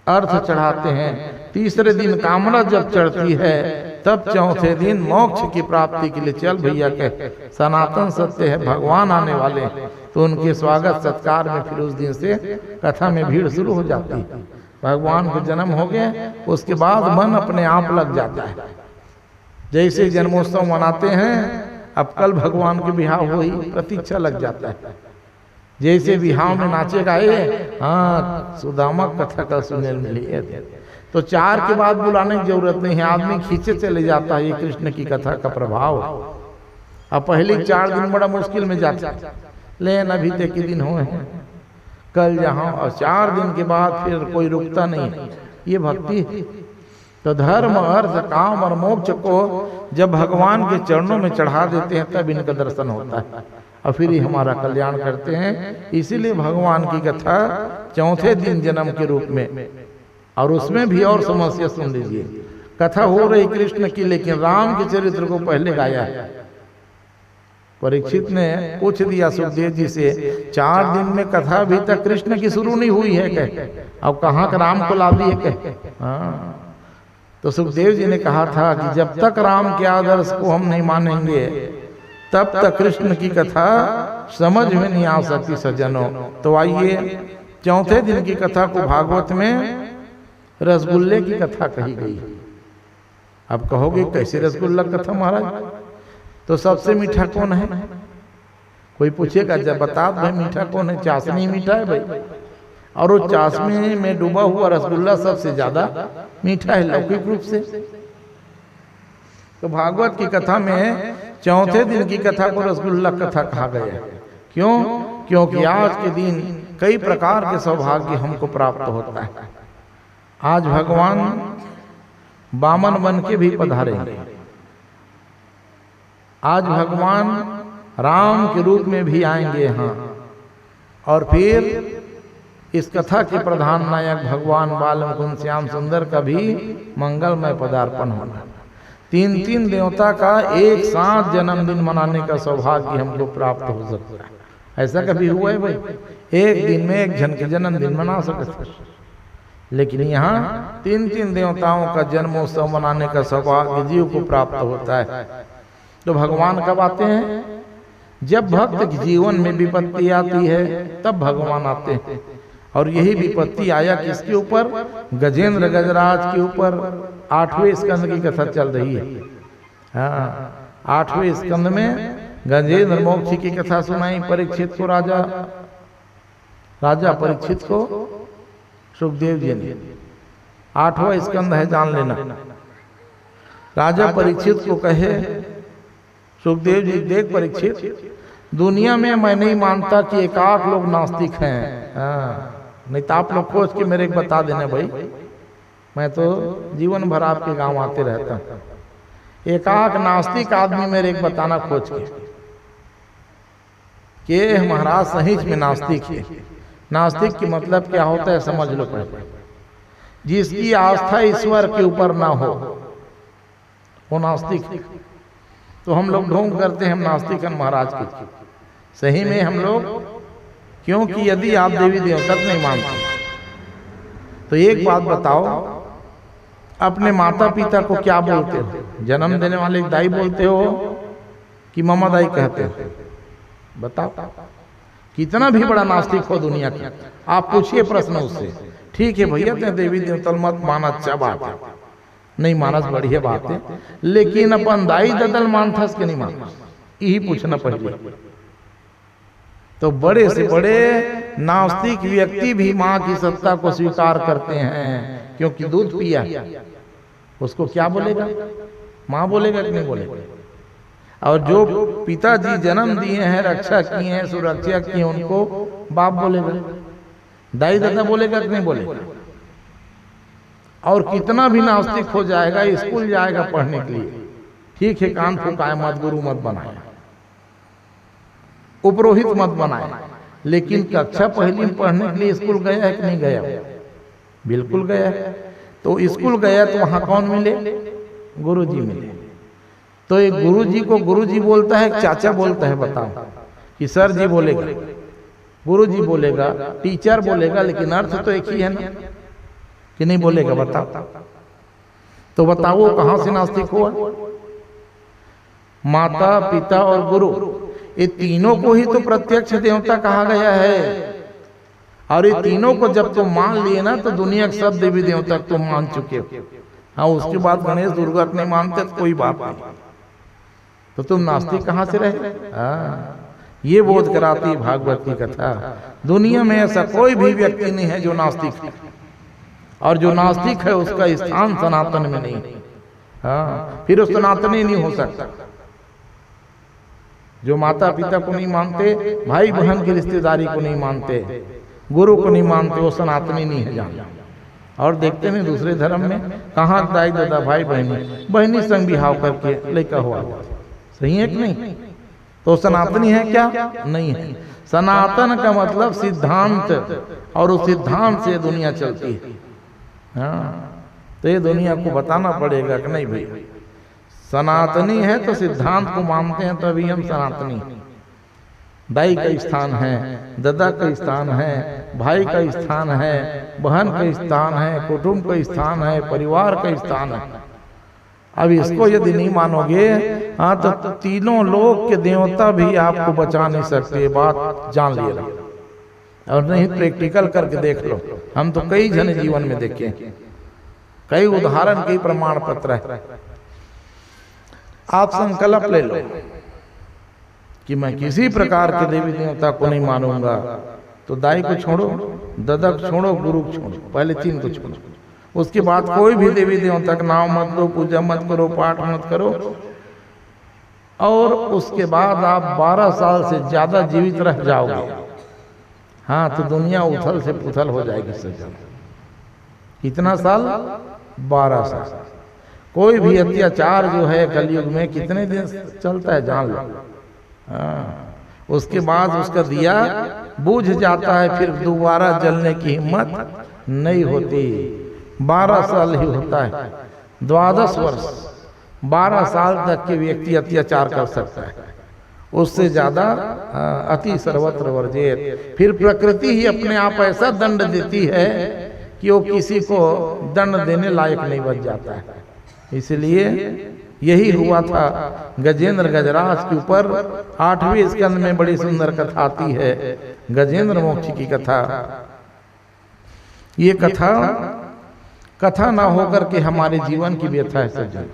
अर्थ चढ़ाते हैं, तीसरे दिन कामना जब चढ़ती है, तब चौथे दिन मोक्ष की प्राप्ति के लिए चल भैया के सनातन सत्य है, भगवान आने वाले, तो उनके स्वागत सत्कार में फिर उस दिन से कथा में भीड़ शुरू हो जाती है। भगवान के जन्म हो गए, उसके बाद मन अपने आप लग जाता है। जैसे जन्मोत्सव मनाते हैं, अब कल भगवान के बिहाव हो ही प्रतीक्षा लग जाता है। जैसे बिहाव में नाचे गाए, हाँ, सुदामा कथा कल सुनने मिली है, तो 4 के बाद बुलाने की जरूरत नहीं है, आदमी खींचे चले जाता है। ये कृष्ण की कथा का प्रभाव। अब पहले 4 दिन बड़ा मुश्किल में जाता, लेकिन अभी तक के दिन हुए हैं, कल जहाँ, और 4 दिन के बाद फिर कोई रुकता नहीं। ये भक्ति। तो धर्म, अर्थ, काम और मोक्ष को जब भगवान के चरणों में चढ़ा देते हैं, तब इनका दर्शन होता है और फिर ही हमारा कल्याण करते हैं। इसीलिए भगवान की कथा चौथे दिन जन्म के रूप में। और उसमें भी और समस्या सुन लीजिए, कथा हो रही कृष्ण की, लेकिन राम के चरित्र को पहले गाया है। परीक्षित ने पूछ दिया सुखदेव जी से, 4 दिन में कथा अभी तक कृष्ण की शुरू नहीं हुई है, कहे अब कहाँ का राम को ला दिए, कहे हाँ। तो सुखदेव जी ने कहा था कि जब तक राम के आदर्श को हम नहीं मानेंगे, तब तक कृष्ण की कथा समझ में नहीं आ सकती सज्जनों। तो आइए, चौथे दिन की कथा को भागवत में रसगुल्ले की कथा कही गई। अब कहोगे कैसे रसगुल्ला कथा महाराज, तो सबसे मीठा कौन है? कोई पूछेगा, जब बता भाई मीठा कौन है? चाशनी मीठा है भाई, और वो चाशनी में डूबा हुआ रसगुल्ला सबसे ज्यादा मीठा है लौकिक रूप से। तो भागवत की कथा में चौथे दिन की कथा को रसगुल्ला कथा कहा गया। क्यों? क्योंकि आज के दिन कई प्रकार के सौभाग्य हमको प्राप्त होता है। आज भगवान बामन बन के भी पधारेंगे, आज भगवान राम के रूप में भी आएंगे यहाँ, और फिर इस कथा के प्रधान नायक भगवान बाल मुकुंद श्याम सुंदर का भी मंगलमय पदार्पण होना। 3 देवता का एक साथ जन्मदिन मनाने का सौभाग्य हमको प्राप्त हो सकता है। ऐसा कभी हुआ है भाई? एक दिन में एक जन के जन्मदिन मना सकते, लेकिन यहाँ 3 देवताओं का जन्मोत्सव मनाने का सौभाग्य जीव को प्राप्त होता है। तो भगवान कब आते हैं? जब भक्त के जीवन में विपत्ति आती है तब भगवान आते हैं। और यही विपत्ति आया किसके ऊपर? गजेंद्र गजराज के ऊपर। 8वें स्कंद की कथा चल रही है। हाँ, 8वें स्कंद में गजेंद्र मोक्ष की कथा सुनाई परीक्षित को, राजा परीक्षित को सुखदेव जी ने। 8वां स्कंद है, जान लेना। राजा परीक्षित को कहे सुखदेव जी, देख परीक्षित, दुनिया में मैं नहीं मानता कि एकाक लोग नास्तिक हैं। नहीं तो आप लोग खोज के मेरे को बता देना भाई, मैं तो जीवन भर आपके गांव आते रहता हूँ। एकाक नास्तिक आदमी मेरे को बताना खोज के महाराज सही में नास्तिक है। नास्तिक की मतलब क्या होता है समझ लो पहले। जिसकी आस्था ईश्वर के ऊपर ना हो वो नास्तिक है। तो हम लोग ढोंग करते हैं हम नास्तिक हैं महाराज की। सही में हम लोग, क्योंकि यदि आप देवी देवता नहीं मानते तो एक बात बताओ, अपने माता पिता को क्या बोलते हो? जन्म देने वाले दाई बोलते हो कि ममा दाई कहते हो? बताओ, कितना भी बड़ा नास्तिक हो दुनिया का, आप पूछिए प्रश्न उससे। ठीक है भैया, तो देवी देवता मत माना, अच्छा बात है, नहीं मानस बढ़िया बात है, लेकिन अपन दाई ददल मानथस के नहीं मानस, यही पूछना पड़ेगा। तो बड़े से बड़े नास्तिक व्यक्ति भी माँ की सत्ता को स्वीकार करते हैं, क्योंकि दूध पिया, उसको क्या बोलेगा? माँ बोलेगा कि नहीं बोलेगा? और जो पिताजी जन्म दिए हैं, रक्षा किए हैं, सुरक्षा की है, उनको बाप बोलेगा। दाई दादा बोलेगा कि नहीं बोलेगा? और कितना भी नास्तिक हो जाएगा, स्कूल जाएगा पढ़ने के लिए, ठीक है, कान फुकाए मत, गुरु मत बनाए, उपरोहित मत बनाए, लेकिन कक्षा पहली में पढ़ने के लिए स्कूल गया है कि नहीं गया? बिल्कुल गया है। तो स्कूल गया तो वहां कौन मिले? गुरुजी मिले। तो एक गुरुजी को गुरुजी बोलता है, चाचा बोलता है? बताओ कि सर जी बोलेगा, गुरुजी बोलेगा, टीचर बोलेगा, लेकिन अर्थ तो एक ही है ना, कि नहीं बोलेगा? बताओ तो बताओ, वो कहां से नास्तिक हुआ? माता पिता और गुरु, ये तीनों को ही तो प्रत्यक्ष देवता कहा गया है। और ये तीनों को जब तुम मान लिए ना, तो दुनिया के सब देवी देवता तुम मान चुके हो। हाँ, उसके बाद गणेश दुर्गा नहीं मानते तो कोई बात नहीं, तो तुम नास्तिक कहां से रहे? हाँ, ये बोध कराती भागवत की कथा। दुनिया में ऐसा कोई भी व्यक्ति नहीं है जो नास्तिक है, और जो नास्तिक है उसका स्थान सनातन में नहीं। हाँ, फिर वो सनातनी नहीं हो सकता। जो माता पिता को नहीं मानते, भाई बहन की रिश्तेदारी को नहीं मानते, गुरु को नहीं मानते, वो सनातनी नहीं है जान। और देखते नहीं दूसरे धर्म में कहाँ दाई दादा भाई बहनी संग बिहाव करके लेकर हुआ, सही है कि नहीं? तो सनातनी है क्या? नहीं है। सनातन का मतलब सिद्धांत, और उस सिद्धांत से दुनिया चलती है। हाँ, तो ये दुनिया को बताना पड़ेगा कि नहीं भाई, सनातनी है तो सिद्धांत को मानते हैं, तो अभी हम सनातनी। दाई का स्थान है, दादा का स्थान है, भाई का स्थान है, बहन का स्थान है, कुटुंब का स्थान है, परिवार का स्थान है। अब इसको यदि नहीं मानोगे, हाँ, तो तीनों लोग के देवता भी आपको बचा नहीं सकते, बात जान लिएगा। और नहीं प्रैक्टिकल करके देख लो, हम तो कई जन जीवन में देखे, कई उदाहरण, कई प्रमाण पत्र है। आप संकल्प ले लो कि मैं किसी प्रकार के देवी देवता को नहीं मानूंगा, तो दाई को छोड़ो, दादा को छोड़ो, गुरु को छोड़ो, पहले 3 को छोड़ो। उसके बाद कोई भी देवी देवता का नाम मत लो, पूजा मत करो, पाठ मत करो, और उसके बाद आप 12 साल से ज्यादा जीवित रह जाओगे, हाँ, तो दुनिया उथल से पुथल हो जाएगी सज्जन। कितना साल? 12 साल। कोई भी अत्याचार जो है कलयुग में कितने दिन चलता है जान लो। हाँ, उसके बाद उसका दिया बुझ जाता है, फिर दोबारा जलने की हिम्मत नहीं होती। 12 साल ही होता है, 12 वर्ष, 12 साल तक के व्यक्ति अत्याचार कर सकता है, उससे ज्यादा अति सर्वत्र वर्जित। फिर प्रकृति ही अपने आप ऐसा दंड देती है कि वो किसी को दंड देने लायक नहीं बच जाता है। इसलिए यही हुआ था गजेंद्र गजराज के ऊपर। 8वें स्कंद में बड़ी सुंदर कथा आती है, गजेंद्र मोक्ष की कथा। ये कथा ना होकर के हमारे जीवन की व्यथा है सज्जन,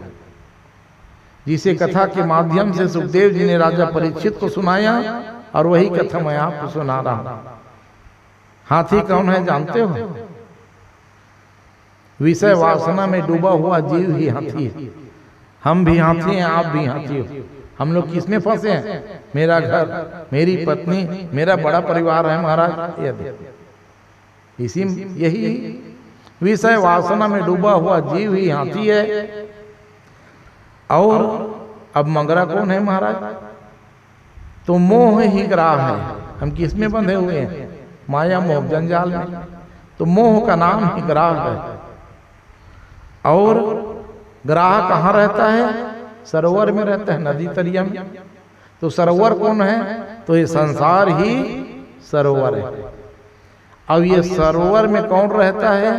जिसे कथा के माध्यम से सुखदेव जी ने राजा परीक्षित को सुनाया, और वही कथा मैं आपको सुना रहा हूं। हाथी कौन है जानते हो? विषय वासना में डूबा हुआ जीव ही हाथी है। हम भी हाथी हैं, आप भी हाथी हो। हम लोग किसमें फंसे हैं? मेरा घर, मेरी पत्नी, मेरा बड़ा परिवार है महाराज। इसी यही विषय वासना में डूबा हुआ जीव ही हाथी है। और अब मंगरा कौन है महाराज? तो मोह ही ग्राह है। हम किसमें बंधे हुए हैं? माया मोह जंजाल में। तो मोह का नाम ही ग्राह है। और ग्राह कहाँ रहता है? सरोवर में रहता है, नदी तरिया में। तो सरोवर कौन है? तो ये संसार ही सरोवर है। अब ये सरोवर में कौन रहता है?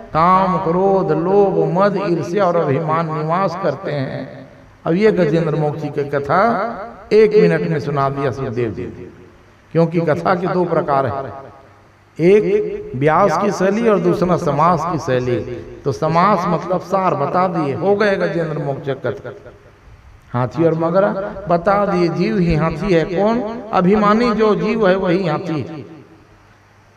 काम, क्रोध, लोभ, मद, ईर्ष्या और अभिमान निवास करते हैं। अब ये गजेंद्र मोक्ष की कथा 1 मिनट में सुना दिया सुखदेव जी, क्योंकि कथा के 2 प्रकार है, एक व्यास की शैली और दूसरा समास की शैली। तो समास मतलब सार बता दिए, हो गए गजेंद्र मोक्ष कथा। हाथी और मगरा बता दिए, जीव ही हाथी है। कौन? अभिमानी जो जीव है वही हाथी है।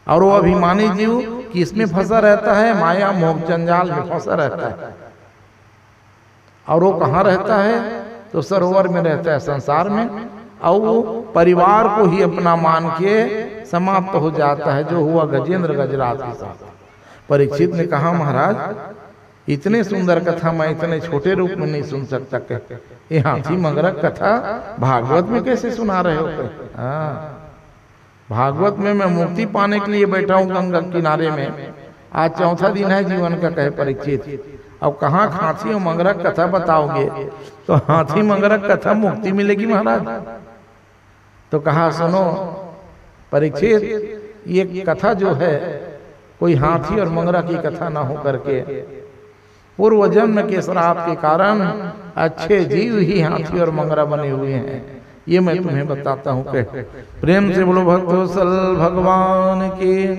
और वो अभिमानी जीव किसमें फंसा रहता है? माया मोह जंजाल में फंसा रहता है। और वो कहाँ रहता है? तो सरोवर में रहता है, संसार में। और वो परिवार को ही अपना मान के समाप्त हो जाता है, जो हुआ गजेंद्र गजराज के साथ। परीक्षित ने कहा, महाराज इतने सुंदर कथा मैं इतने छोटे रूप में नहीं सुन सकता। ये हाथी मगरा कथा भागवत में कैसे सुना रहे हो? हाँ, भागवत में मैं मुक्ति पाने के लिए बैठा हूँ गंगा किनारे में। आज 4था दिन है जीवन का, कहे परीक्षित। अब कहाँ हाथी और मंगरा कथा बताओगे? तो हाथी मंगरा कथा मुक्ति मिलेगी महाराज? तो कहा, सुनो परीक्षित, ये कथा जो है कोई हाथी और मंगरा की कथा ना हो करके पूर्व जन्म के श्राप के कारण अच्छे जीव ही हाथी और मंगरा बने हुए हैं। ये मैं तुम्हें बताता हूँ। प्रेम से बोलो भक्तवत्सल भगवान की।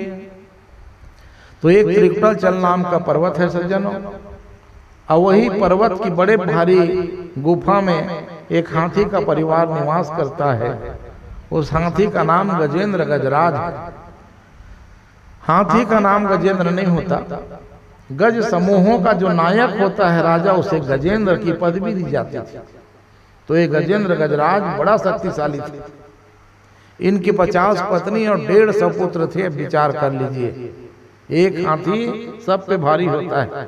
तो एक त्रिकुटाचल नाम का पर्वत है सज्जनों, और वही पर्वत की बड़े भारी गुफा में एक हाथी का परिवार निवास करता है। उस हाथी का नाम गजेंद्र गजराज है। हाथी का नाम गजेंद्र नहीं होता, गज समूहों का जो नायक होता है राजा, उसे गजेंद्र की पदवी दी जाती थी। तो ये गजेंद्र गजराज बड़ा शक्तिशाली थे। इनकी 50 पत्नी और 150 पुत्र थे। विचार कर लीजिए, एक हाथी सब पे भारी होता है,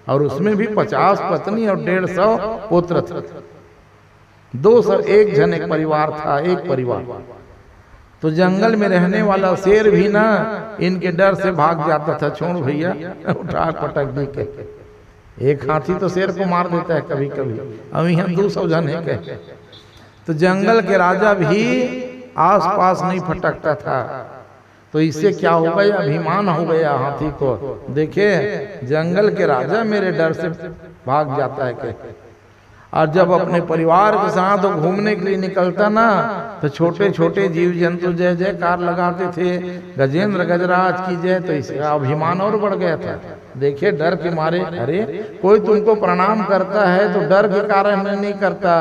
और उसमें भी 50 पत्नी और 150 पुत्र थे। 201 जन एक परिवार था, एक परिवार। तो जंगल में रहने वाला शेर भी ना इनके डर से भाग जाता था। छोड़ भैया, उठा पटक दी के। एक हाथी तो शेर को मार देता है कभी कभी, अब यहाँ 200 जन है कहे। तो जंगल के राजा भी आस पास नहीं फटकता था। तो इससे क्या हो गया? अभिमान हो गया हाथी को। देखे, जंगल के राजा मेरे डर से भाग जाता है कहे। और जब अपने परिवार के साथ घूमने के लिए निकलता ना, तो छोटे छोटे जीव जंतु जय जयकार लगाते थे, गजेंद्र गजराज की जय। तो इसका अभिमान और बढ़ गया था। देखिए, डर के मारे, अरे कोई तुमको प्रणाम करता है तो डर के कारण नहीं करता,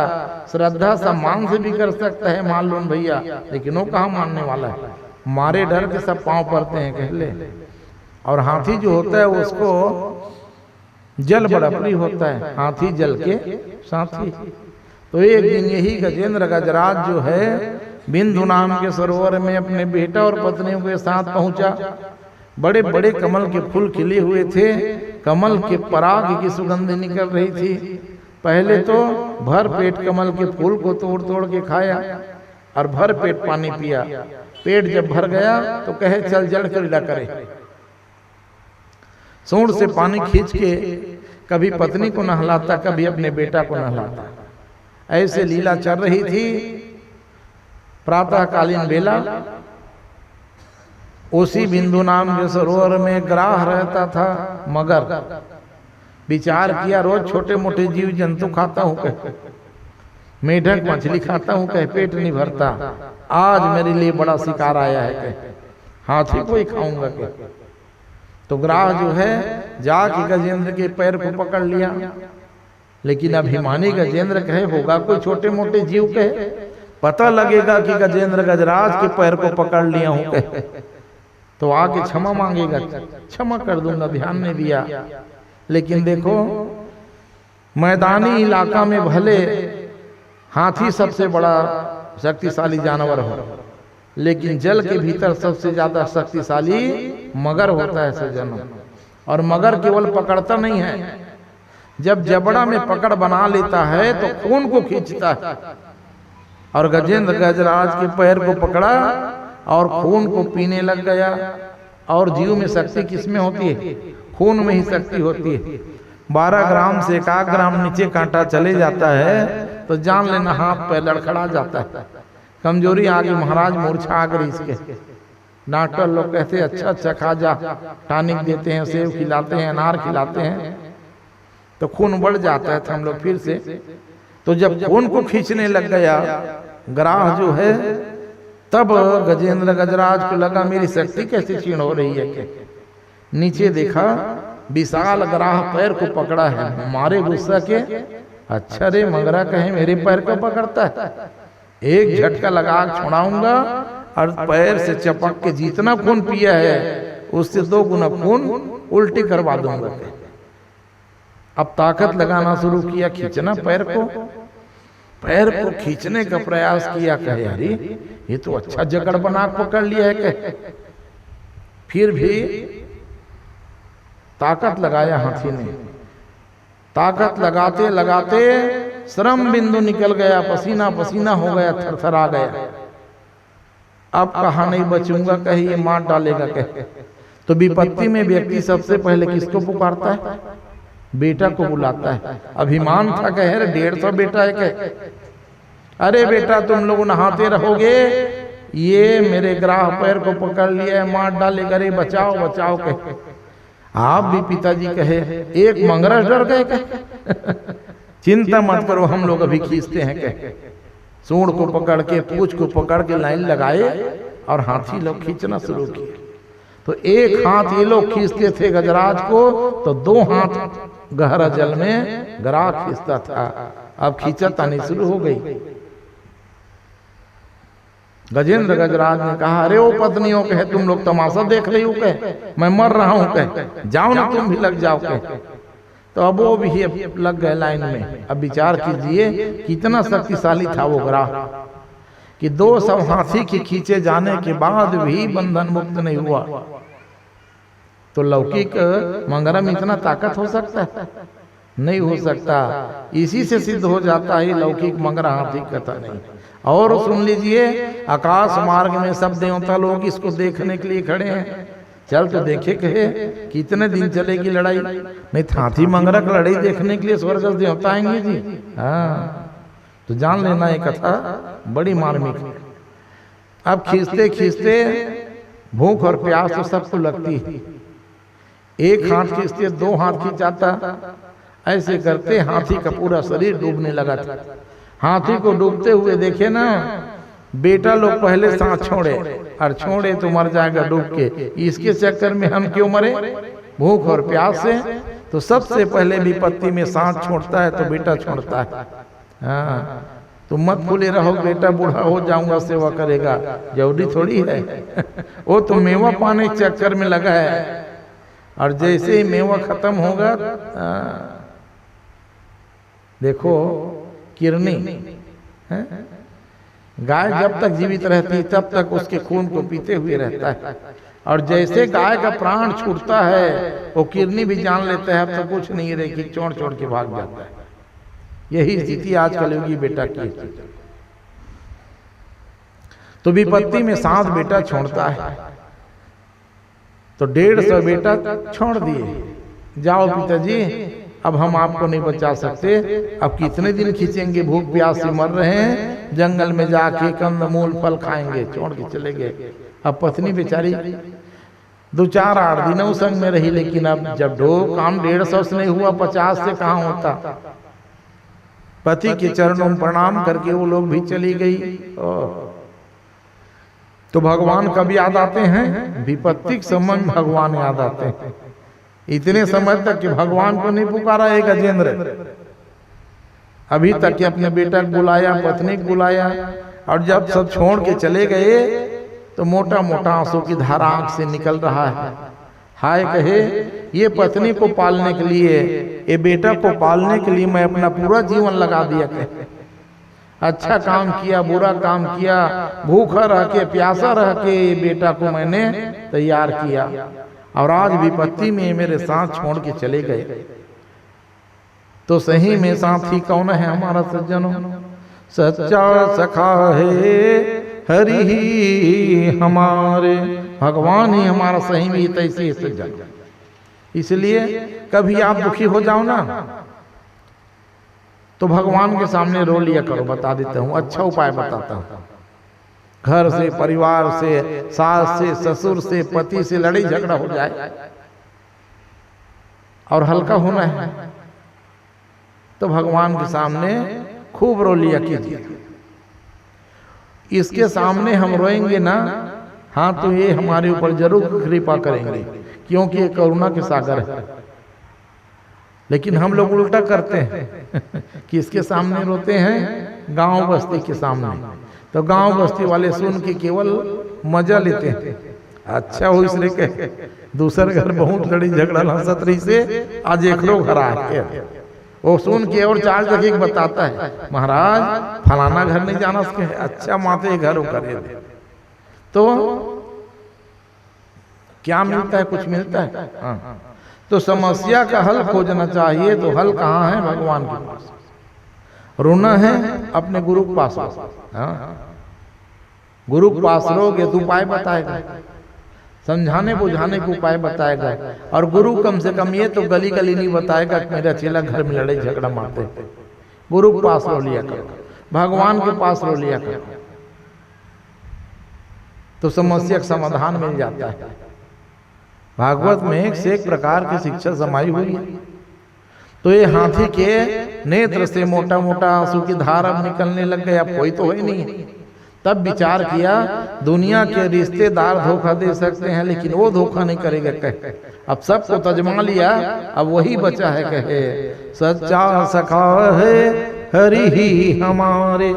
श्रद्धा सम्मान से भी कर सकता है, मान लो भैया, लेकिन वो कहाँ मानने वाला है? मारे डर के सब पांव पड़ते हैं कहले। और हाथी जो होता है उसको जल बड़ा प्रिय होता है, हाथी जल के साथी। तो एक दिन यही गजेंद्र गजराज जो है बिंदु नाम के सरोवर में अपने बेटा और पत्नियों के साथ पहुंचा। बड़े बड़े कमल के फूल खिले हुए थे, कमल के पराग की सुगंध निकल रही थी। पहले तो भर पेट कमल के फूल को तोड़ तोड़ के खाया और भर पेट पानी पिया। पेट जब भर गया तो कहे चल जल क्रीड़ा करे। सूंड से पानी खींच के कभी पत्नी को नहलाता, कभी अपने बेटा को नहलाता। ऐसे लीला चल रही थी। प्रातःकालीन बेला उसी बिंदु नाम के सरोवर में ग्राह रहता था मगर। विचार किया रोज छोटे मोटे जीव जंतु खाता हूं कह, मेढक मछली खाता हूं कह, पेट नहीं भरता। आज मेरे लिए बड़ा शिकार आया है कह, हाथी को ही खाऊंगा कह। तो ग्राह जो है जाके गजेंद्र के पैर को पकड़ लिया। लेकिन अभिमानी गजेंद्र कहे होगा कोई छोटे मोटे जीव कहे, पता लगेगा कि गजेंद्र गजराज के पैर को पकड़ लिया हूं कहे तो आके क्षमा मांगेगा, क्षमा कर दूंगा, ध्यान नहीं दिया। लेकिन देखो मैदानी इलाका में भले हाथी सबसे बड़ा शक्तिशाली जानवर हो, लेकिन जल के भीतर सबसे ज्यादा शक्तिशाली मगर होता है सज्जनों। और मगर केवल पकड़ता नहीं है, जब जबड़ा में पकड़ बना लेता है तो खून को खींचता है। और गजेंद्र गजराज के पैर को पकड़ा और खून को पीने लग गया। और जीव में शक्ति किसमें होती है? खून में ही शक्ति होती है। 12 ग्राम से 1 ग्राम नीचे कांटा चले जाता है तो जान लेना हाथ पैर लड़खड़ा जाता है। कमजोरी आ गई, महाराज मूर्छा आ गई इसके। डॉक्टर लोग कहते हैं अच्छा अच्छा खा जा, टॉनिक देते हैं, सेब खिलाते हैं, अनार खिलाते हैं तो खून बढ़ जाता है। तो हम लोग फिर से तो जब खून को खींचने लग गया ग्राह जो है, तब गजेंद्र गजराज को लगा मेरी शक्ति कैसे क्षीण हो रही है क्या। नीचे देखा विशाल ग्राह पैर को पकड़ा है। मारे गुस्सा के अच्छा रे मंगरा कहे मेरे पैर को पकड़ता है, एक झटका लगा छुड़ाऊंगा और पैर से चपक के जितना खून पिया है उससे 2 गुना खून उल्टी करवा दूंगा। अब ताकत लगाना शुरू किया, खींचना पैर को। पैर को खींचने का प्रयास किया, कहे यारी ये तो अच्छा जकड़ बना पकड़ लिया है कहे। फिर भी ताकत लगाया हाथी ने। ताकत लगाते लगाते श्रम बिंदु निकल गया, पसीना पसीना हो गया, थरथरा गया। अब कहा नहीं बचूंगा, कहे ये मार डालेगा कहे। तो विपत्ति में व्यक्ति सबसे पहले किसको पुकारता है? बेटा को बुलाता है। अभिमान था, कहे 150 बेटा है कहे, अरे बेटा तुम लोग नहाते रहोगे, ये मेरे ग्राह पैर को पकड़ लिया है, मार डालेगा, रे बचाओ बचाओ कहे। आप भी पिताजी कहे एक मंगरस डर गए कहे चिंता मत करो हम लोग अभी खींचते हैं कहे। सूंड को पकड़ के पूंछ को पकड़ के लाइन लगाए और हाथी लोग खींचना शुरू किए। तो एक हाथ ये लोग खींचते थे गजराज को, तो 2 हाथ गहरा जल में ग्राह खींचता था। अब खींचातानी शुरू हो गई। गजेंद्र गजराज ने कहा अरे ओ पत्नियों कहे तुम लोग तमाशा देख रही हो कहे, मैं मर रहा हूं कहे, जाओ ना तुम भी लग जाओ कहे। तो अब वो भी लग गए लाइन में। अब विचार कीजिए कितना शक्तिशाली था वो ग्राह कि 200 हाथी के खींचे जाने के बाद भी बंधन मुक्त नहीं हुआ। तो लौकिक मंगरा में इतना ताकत हो सकता है? नहीं हो सकता। इसी से सिद्ध हो जाता है लौकिक मंगरा हाथी कथा नहीं। और सुन लीजिए आकाश मार्ग में सब देवता लोग इसको देखने के लिए खड़े हैं। चल तो देखे कहे कितने दिन चलेगी लड़ाई, नहीं हाथी मंगरा की लड़ाई देखने के लिए स्वर्ग से देवता आएंगे जी। हाँ तो जान लेना ये कथा बड़ी मार्मिक है। अब खींचते खींचते भूख और प्यास तो सबको लगती है। एक हाथ खींचते 2 हाथ खींचाता, ऐसे करते हाथी का पूरा शरीर डूबने लगा था। हाथी को डूबते हुए देखे ना, बेटा लोग पहले सांस छोड़े और छोड़े तो मर जाएगा डूब के, इसके चक्कर में हम क्यों मरे भूख और प्यास से। तो सबसे पहले विपत्ति में सांस छोड़ता है तो बेटा छोड़ता है। हाँ तुम मत भूले रहो बेटा बूढ़ा हो जाऊंगा सेवा करेगा, जरूरी थोड़ी है वो तो मेवा पाने के चक्कर में लगा है। और जैसे ही मेवा खत्म होगा देखो किरनी है। गाय जब तक जीवित रहती तब तक उसके खून को पीते हुए रहता है, और जैसे गाय का प्राण छूटता है वो किरनी भी जान लेता है अब तो कुछ नहीं रहेगी, छोड़ छोड़ के भाग जाता है। यही स्थिति आज कलयुगी बेटा की। तो विपत्ति में 7 बेटा छोड़ता है, तो 150 बेटा छोड़ दिए। जाओ पिताजी, अब हम आपको नहीं बचा सकते, अब कितने दिन खींचेंगे, भूख प्यास से मर रहे हैं, जंगल में जाके कंदमूल फल खाएंगे। छोड़ के चले गए। अब पत्नी बेचारी 2-4 8 दिनों संग में रही, लेकिन अब जब काम 150 से नहीं हुआ, 50 से कहाँ होता। पति के चरणों में प्रणाम करके वो लोग भी चली गई। तो भगवान कब याद आते हैं? विपत्ति के समय भगवान याद आते हैं। इतने समय तक कि भगवान को नहीं पुकारा है गजेंद्र, अभी तक कि अपने बेटा को बुलाया, पत्नी को बुलाया, और जब सब छोड़ के चले गए तो मोटा मोटा आंसू की धारा आंख से निकल रहा है। हाय कहे, ये पत्नी को पालने के लिए, ये बेटा को पालने के लिए मैं अपना पूरा जीवन लगा दिया। कहे अच्छा काम किया, बुरा काम किया, भूखा रह के प्यासा रह के बेटा को मैंने तैयार किया, और आज विपत्ति में मेरे साथ छोड़ के चले गए। तो सही में साथी कौन है हमारा सज्जनों? सच्चा सखा है हरि ही हमारे, भगवान ही हमारा सही में तैसी सज्जन। इसलिए कभी आप दुखी हो जाओ ना तो भगवान के सामने रो लिया करो। बता देता हूँ, अच्छा उपाय बताता हूँ। घर से, परिवार से, सास से, ससुर से, पति से लड़ाई झगड़ा हो जाए और हल्का होना है तो भगवान के सामने खूब रो लिया कीजिए। इसके सामने हम रोएंगे ना, हाँ, तो ये हमारे ऊपर जरूर कृपा करेंगे, क्योंकि ये करुणा के सागर है। लेकिन हम लोग उल्टा करते हैं कि इसके सामने रोते हैं, गांव बस्ती के सामने। तो गांव बस्ती वाले सुन के केवल मजा लेते हैं। अच्छा हो इसलिए के दूसरे घर बहुत लड़ी झगड़ा सतरी से आज एक लोग घर आए, वो सुन के और 4 जगह बताता है, महाराज फलाना घर नहीं जाना उसके, अच्छा माते घर करे। तो क्या मिलता है? कुछ मिलता है? हाँ। तो समस्या का हल खोजना चाहिए, तो हल कहाँ है? भगवान के पास। रोना है अपने गुरु के पास। हाँ, गुरु के पास रोगे तो उपाय बताएगा, समझाने बुझाने को उपाय बताएगा। और गुरु कम से कम ये तो गली गली नहीं बताएगा कि मेरा चेला घर में लड़ाई झगड़ा मारते। गुरु के पास रो लिया करो, भगवान के पास रो लिया करो, तो समस्या का समाधान मिल जाता है। भागवत में एक से एक प्रकार की शिक्षा समाई हुई है। तो ये हाथी के नेत्र से मोटा मोटा आंसू की धारा निकलने लग गए। अब कोई तो है नहीं। तब विचार किया, दुनिया के रिश्तेदार धोखा दे सकते हैं लेकिन वो धोखा नहीं करेगा। कहे अब सबको तजमा लिया, अब वही बचा है। कहे सच्चा सखा है हरि ही हमारे।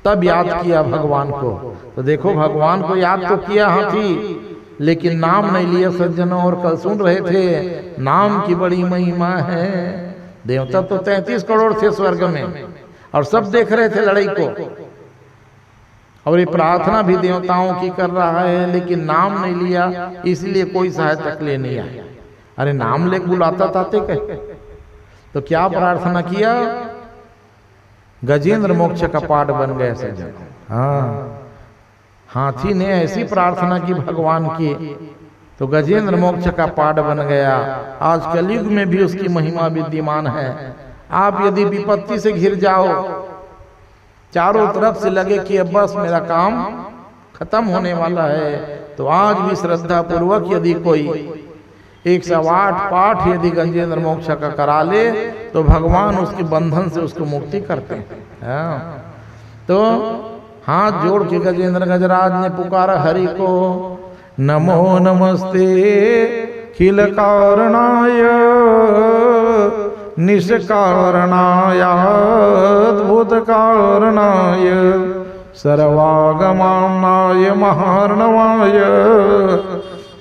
तब याद किया भगवान को। तो देखो, भगवान को याद तो किया हाथी, लेकिन नाम नहीं लिया सज्जनों। और कल सुन रहे थे, नाम की बड़ी महिमा है। देवता तो 33 करोड़ थे स्वर्ग में, और सब देख रहे थे लड़ाई को। और ये प्रार्थना भी देवताओं की कर रहा है, लेकिन नाम नहीं लिया, इसलिए कोई सहायता ले नहीं आया। अरे नाम ले बुलाता ताते कहे। तो क्या प्रार्थना किया? गजेंद्र मोक्ष का पाठ बन गया सज्जन। हाँ, हाथी ने ऐसी प्रार्थना की भगवान की, तो गजेंद्र मोक्ष का पाठ बन गया। आज कलयुग में भी उसकी महिमा विद्यमान है। आप यदि विपत्ति से घिर जाओ, चारों तरफ से लगे कि अब बस मेरा काम खत्म होने वाला है, तो आज भी श्रद्धा पूर्वक यदि कोई 108 पाठ यदि गजेंद्र मोक्ष का करा ले, तो भगवान उसके बंधन से उसको मुक्ति करते हैं। तो हाथ जोड़ के गजेंद्र गजराज ने पुकारा हरि को, नमो नमस्ते खिल कारणाय निष्कारणाय अद्भुत कारणाय सर्वागमनाय महार्णवाय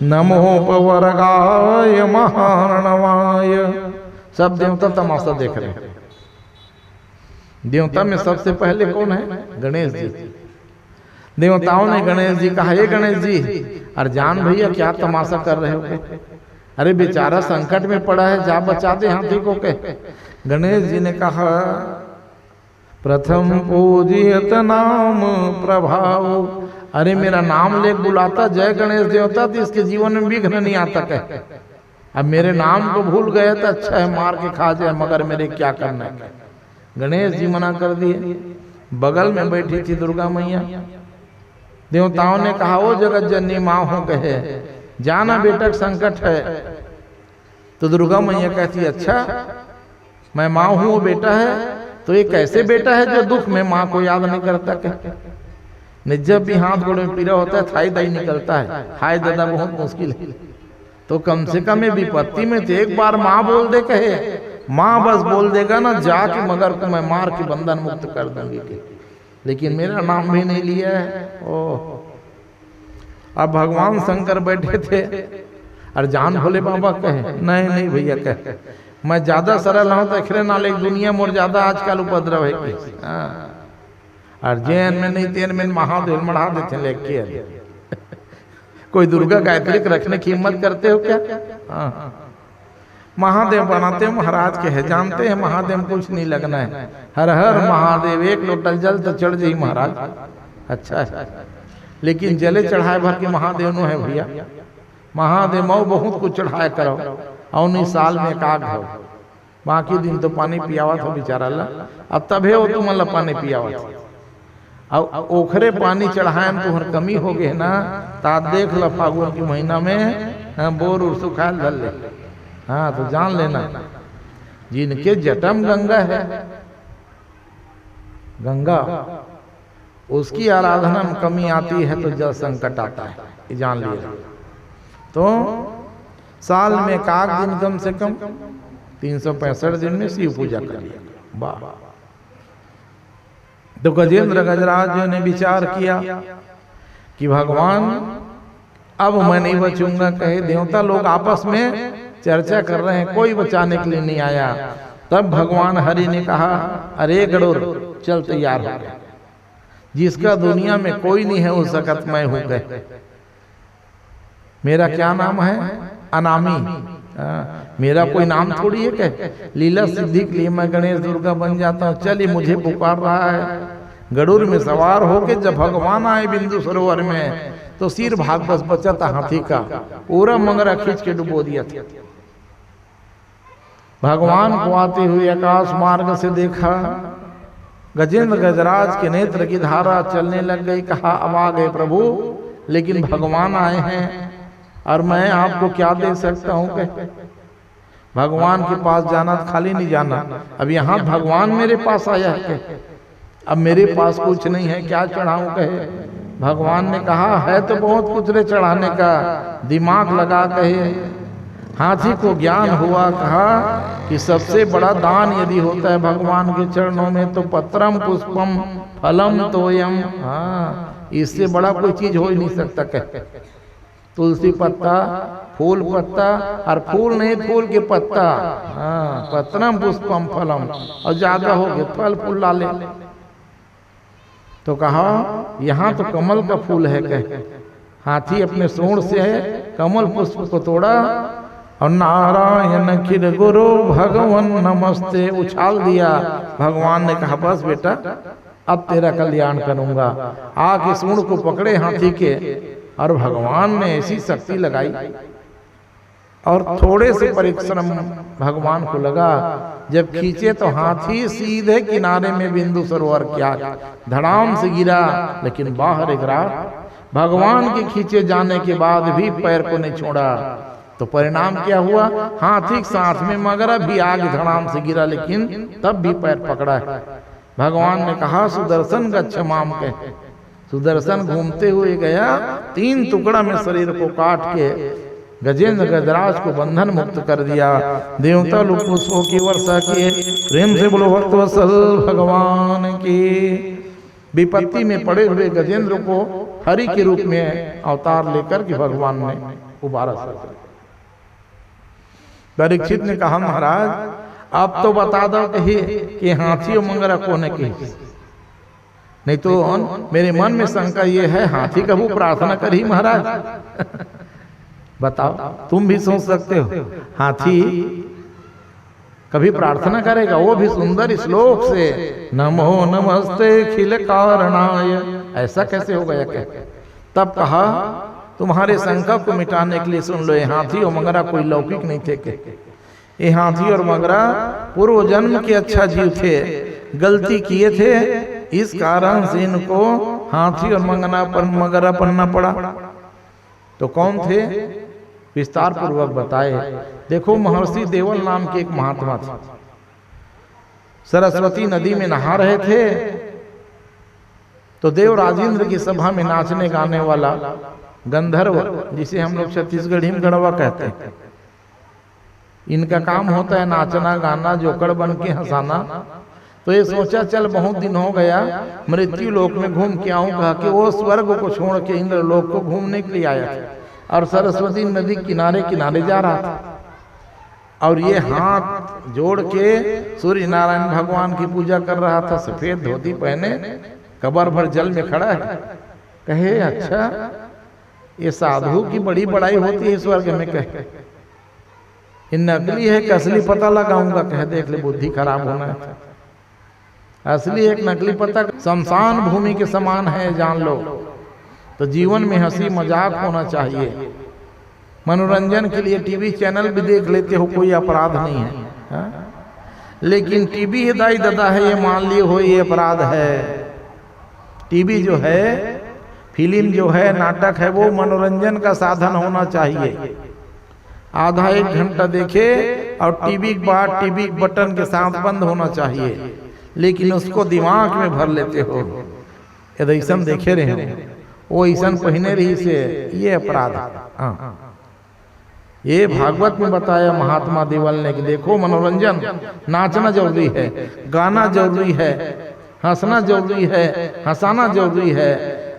नमोपवर्गाय महार्णवाय। सब देवता तमाशा देख रहे हैं। देवता में सबसे पहले कौन है? गणेश जी। देवताओं ने गणेश जी कहा, हे गणेश जी, अरे जान भैया क्या तमाशा कर रहे हो? अरे बेचारा संकट में पड़ा है, जा बचा दे हाथी को के। गणेश जी ने कहा, प्रथम पूजियत नाम प्रभाव। अरे मेरा नाम ले बुलाता जय गणेश देवता तो इसके जीवन में विघ्न नहीं आता कहे। अब मेरे नाम को भूल गए तो अच्छा है, मार के खा जाए, मगर मेरे क्या करना है। गणेश जी मना कर दिए। बगल में बैठी थी दुर्गा मैया। देवताओं ने कहा, वो जगत जननी माँ हो कहे, जाना बेटा संकट है। तो दुर्गा मैया कहती, अच्छा मैं माँ हूँ, वो बेटा है, तो ये कैसे बेटा है जो दुख में माँ को याद नहीं करता? कह जब भी हाथ गोड़ में पीड़ा होता है थाई दाई निकलता है, हाय दादा बहुत मुश्किल है। तो कम से कम ये विपत्ति में थे, एक बार माँ बोल दे कहे, माँ बस बोल देगा ना जाके मगर को मैं मार के बंधन मुक्त कर दूंगी के। लेकिन मेरा नाम भी नहीं लिया है। ओह, अब भगवान शंकर बैठे थे और जान भोले बाबा कहे, नहीं नहीं भैया कहे, मैं ज्यादा सरल हूं तो खरे ना, लेकिन दुनिया मोर ज्यादा आजकल उपद्रव है कि और जैन में नहीं तेन में महादेव मढ़ा देते लेके। कोई दुर्गा गायत्री रखने की हिम्मत करते हो क्या? हाँ, महादेव बनाते हो महाराज के है, जानते हैं महादेव कुछ नहीं लगना है। हर हर महादेव, एक लोटल जल तो चढ़ जाई महाराज। अच्छा है, लेकिन जले चढ़ाए भर के महादेव नो है भैया। महादेव मऊ बहुत कुछ चढ़ाया करो, और साल में काग हो, बाकी दिन तो पानी पियावत हो बेचारा ला। अब तबे हो तुम ला पानी पियावत, अब ओखरे पानी चढ़ाए में तुम्हार कमी हो गए ना, ता देख ला फागुन के महीना में बोर उर सुखाल धल ले। हाँ तो जान लेना, जिनके जटम गंगा है, गंगा उसकी आराधना में कमी आती है तो जल संकट आता है, ये जान लिया। तो साल में काग दिन कम से कम 365 दिन में शिव पूजा कर लिया। वाह। तो गजेंद्र गजराज ने विचार किया कि भगवान अब मैं नहीं बचूंगा। कहे देवता लोग आपस में चर्चा कर रहे हैं, कोई बचाने के लिए नहीं आया। तब भगवान हरि ने कहा, अरे गरुड़ चल तैयार हो गया, जिसका दुनिया में कोई नहीं है उस सकत मैं हूं। कहे मेरा क्या नाम है? अनामी। मेरा कोई नाम थोड़ी है। कहे लीला सिद्धि के लिए मैं गणेश दुर्गा बन जाता हूँ। चलिए मुझे पुकार रहा है। गरुड़ में सवार होके जब भगवान आए बिंदु सरोवर में, तो सिर भाग बस बचा था हाथी का, पूरा मंगरा खींच के डुबो दिया था। भगवान को आते हुए आकाश मार्ग से देखा, गजेंद्र गजराज के नेत्र की धारा चलने लग गई। कहा अब आ गए प्रभु, लेकिन भगवान आए हैं और मैं आपको क्या दे सकता हूं? कहे भगवान के पास जाना खाली नहीं जाना, अब यहाँ भगवान मेरे पास आया है, अब मेरे पास कुछ नहीं है, क्या चढ़ाऊं? कहे भगवान ने कहा है तो बहुत कुछ रे चढ़ाने का, दिमाग लगा। कहे हाथी को ज्ञान हुआ, कहा कि सबसे बड़ा दान यदि होता है भगवान के चरणों में तो पत्रम पुष्पम फलम तोयम। हाँ, इससे बड़ा कोई चीज हो ही नहीं सकता। कहे तुलसी पत्ता, फूल पत्ता, और फूल नहीं फूल के पत्ता। हाँ, पत्रम पुष्पम फलम, और ज्यादा हो गए फल फूल लाले। तो कहा यहाँ तो कमल का फूल है। कहे हाथी अपने सूंड से कमल पुष्प को तोड़ा और नारायण खिर गुरु भगवान नमस्ते उछाल दिया। भगवान ने कहा बस बेटा अब तेरा कल्याण करूंगा। आके सूंड को पकड़े हाथी के, और भगवान ने ऐसी शक्ति लगाई और थोड़े से परिश्रम भगवान को लगा, जब खींचे तो हाथी सीधे किनारे में बिंदु सरोवर किया, धड़ाम से गिरा, लेकिन बाहर गिरा। भगवान के खींचे जाने के बाद भी पैर को नहीं छोड़ा। तो परिणाम क्या हुआ? हाथी के साथ में मगरा भी आगे धड़ाम से गिरा, लेकिन तब भी पैर पकड़ा है। भगवान ने कहा सुदर्शन गच्छ माम। कहे सुदर्शन घूमते हुए गया, 3 टुकड़ा में शरीर को काट के गजेंद्र गजराज को बंधन मुक्त कर दिया। देवता लोग पुष्पों की वर्षा किए। प्रेम से बोलो भक्तवत्सल भगवान की। विपत्ति में पड़े हुए गजेंद्र को हरि के रूप में अवतार लेकर के भगवान ने उबारा। परीक्षित ने कहा महाराज अब तो बता दो कि हाथी और मंगरा कौन है की, नहीं तो मेरे मन में शंका ये है हाथी कबू प्रार्थना करी महाराज। बताओ, तुम भी सोच सकते हो हाथी कभी प्रार्थना करेगा, वो भी सुंदर श्लोक से, नमो नमस्ते खिल कारणाय, ऐसा कैसे हो गया क्या? तब कहा तुम्हारे शंका को मिटाने के लिए सुन लो, ये हाथी और मगरा कोई लौकिक नहीं थे के, ये हाथी और मगरा पूर्व जन्म के अच्छा जीव थे, गलती किए थे, इस कारण से इनको हाथी और मगरा बनना पड़ा। तो कौन थे? विस्तार पूर्वक बताए। देखो, महर्षि देवल नाम के एक महात्मा थे, सरस्वती नदी में नहा रहे थे, तो देव राजेंद्र की सभा में नाचने गाने वाला गंधर्व, जिसे हम लोग छत्तीसगढ़ी में गढ़वा कहते हैं, इनका काम होता है नाचना गाना, जोकड़ बन के हंसाना। तो ये सोचा चल बहुत दिन हो गया मृत्यु लोक में घूम के आऊं, कहा कि वो स्वर्ग को छोड़ के इंद्र लोक को घूमने के लिए आया था और सरस्वती नदी किनारे किनारे जा रहा था, और ये हाथ जोड़ के सूर्य नारायण भगवान की पूजा कर रहा था, सफेद धोती पहने, कबर भर जल में खड़ा है। कहे अच्छा, ये साधु की बड़ी बड़ाई होती है स्वर्ग में, कहे ये नकली है कि असली पता लगाऊंगा, कहे देख ले बुद्धि खराब होना है, असली एक नकली पता शमशान भूमि के समान है, जान लो। तो जीवन में हंसी मजाक होना चाहिए, मनोरंजन के लिए टीवी चैनल भी देख लेते हो, कोई अपराध नहीं है, हा? लेकिन टीवी दाई दादा है ये मान लिए हो, ये अपराध है। टीवी जो है, फिल्म जो है, नाटक है, वो मनोरंजन का साधन होना चाहिए। आधा एक घंटा देखे और टीवी के बाद टीवी बटन के साथ बंद होना चाहिए, लेकिन उसको दिमाग में भर लेते हो, यदि ऐसा देखे रहे वो ऐसा पहने रही से, ये अपराध। हाँ, ये भागवत में बताया महात्मा देवल ने कि देखो मनोरंजन, नाचना जरूरी है, गाना जरूरी है, हंसना जरूरी है, हंसाना जरूरी है,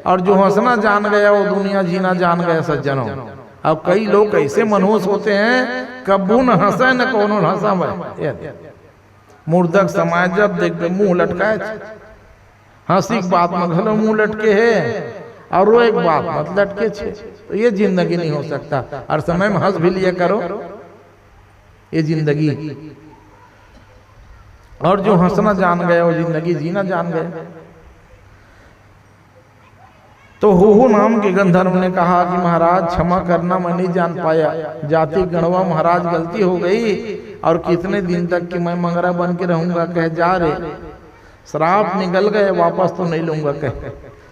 और जो हंसना जान गया वो दुनिया जीना जान गया सज्जनों। अब कई लोग ऐसे मनहूस होते हैं, कब्बू न हंसा न कोनो हंसा में, मूर्धक समाज जब देख मुंह लटकाए, हंसी की बात में घलो मुंह लटके है और वो एक बात मत लटके छे, तो ये जिंदगी नहीं हो सकता। और समय में हंस भी लिया करो, ये जिंदगी। और जो हंसना जान गया वो जिंदगी जीना जान गया। तो हुहु नाम के गंधर्व ने कहा कि महाराज क्षमा करना, मैं नहीं जान पाया, जाति गणवा महाराज गलती हो गई, और कितने दिन तक कि मैं मंगरा बन के रहूंगा, कह जा रे, श्राप निकल गए, वापस तो नहीं लूंगा, कह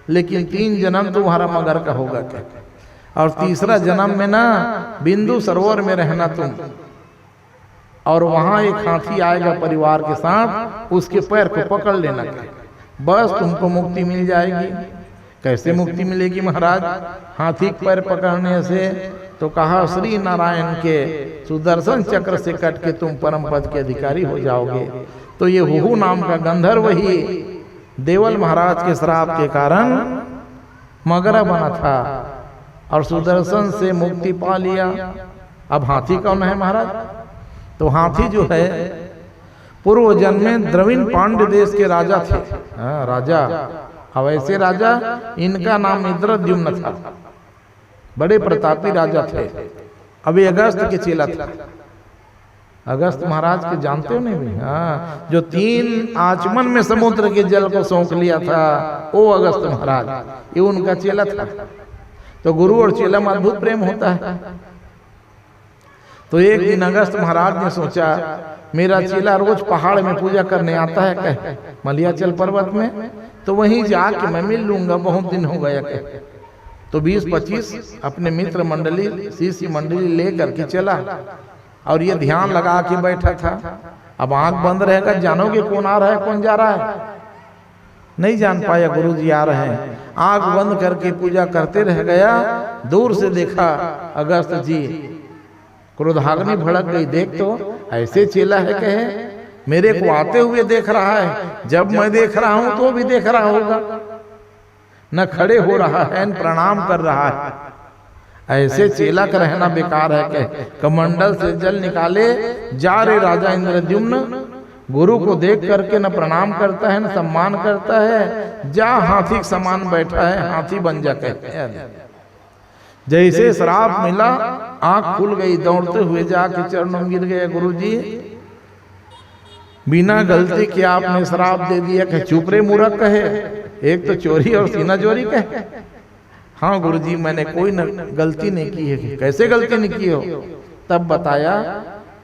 लेकिन 3 जन्म तुम्हारा मगर का होगा, कह और तीसरा जन्म में ना बिंदु सरोवर में रहना तुम, और वहां एक हाथी आएगा परिवार के साथ, उसके पैर को पकड़ लेना, बस तुमको मुक्ति मिल जाएगी। कैसे मुक्ति मिलेगी महाराज? हाथी के पैर पकड़ने से। तो कहा श्री नारायण के सुदर्शन चक्र से कट के तुम परम पद के अधिकारी हो जाओगे। तो ये हुहु नाम का गंधर्व ही देवल महाराज के श्राप के कारण मगरा बना था और सुदर्शन से मुक्ति पा लिया। अब हाथी कौन है महाराज? तो हाथी जो है पूर्व जन्म में द्रविड़ पांड्य देश के राजा थे। राजा, अब ऐसे राजा, इनका नाम इंद्रद्युम्न था, बड़े प्रतापी राजा थे। अभी अगस्त के चेला था, अगस्त महाराज के जानते हो नहीं भी? हाँ, जो 3 आचमन में समुद्र के जल को सौंप लिया था, वो अगस्त महाराज, ये उनका चेला था। तो गुरु और चेला में अद्भुत प्रेम होता है। तो एक दिन अगस्त महाराज ने सोचा, मेरा चेला रोज पहाड़ में पूजा करने आता है, कह मलियाचल पर्वत में, तो वहीं जाके मैं मिल लूंगा, बहुत दिन हो गया, कह। तो 20-25 अपने मित्र मंडली, शिष्य मंडली लेकर के चला, और ये ध्यान लगा के बैठा था। अब आंख बंद रहेगा, जानोगे कौन आ रहा है कौन जा रहा है? नहीं जान पाया, गुरुजी आ रहे हैं। आंख बंद करके पूजा करते रह गया। दूर से देखा अगस्त जी, क्रोधाग्नि भड़क गई, देख तो ऐसे चेला है, कहे मेरे को आते हुए देख रहा है, जब मैं देख रहा हूं तो भी देख रहा होगा, न खड़े हो रहा है न प्रणाम कर रहा है। ऐसे चेला का रहना बेकार है। कह कमंडल से जल निकाले जा रे राजा इंद्रद्युम्न, गुरु को देख करके न प्रणाम करता है न सम्मान करता है, जा हाथी के समान बैठा है, हाथी बन जा कहते हैं। जैसे श्राप मिला आंख खुल गई, दौड़ते हुए जाके चरणों में गिर गए, गुरुजी बिना गलती के आपने श्राप दे दिया। कहे चुप रे मूर्ख, कहे एक तो चोरी और सीना चोरी कहे। हाँ गुरुजी मैंने कोई गलती नहीं की है। कैसे गलती नहीं की हो? तब बताया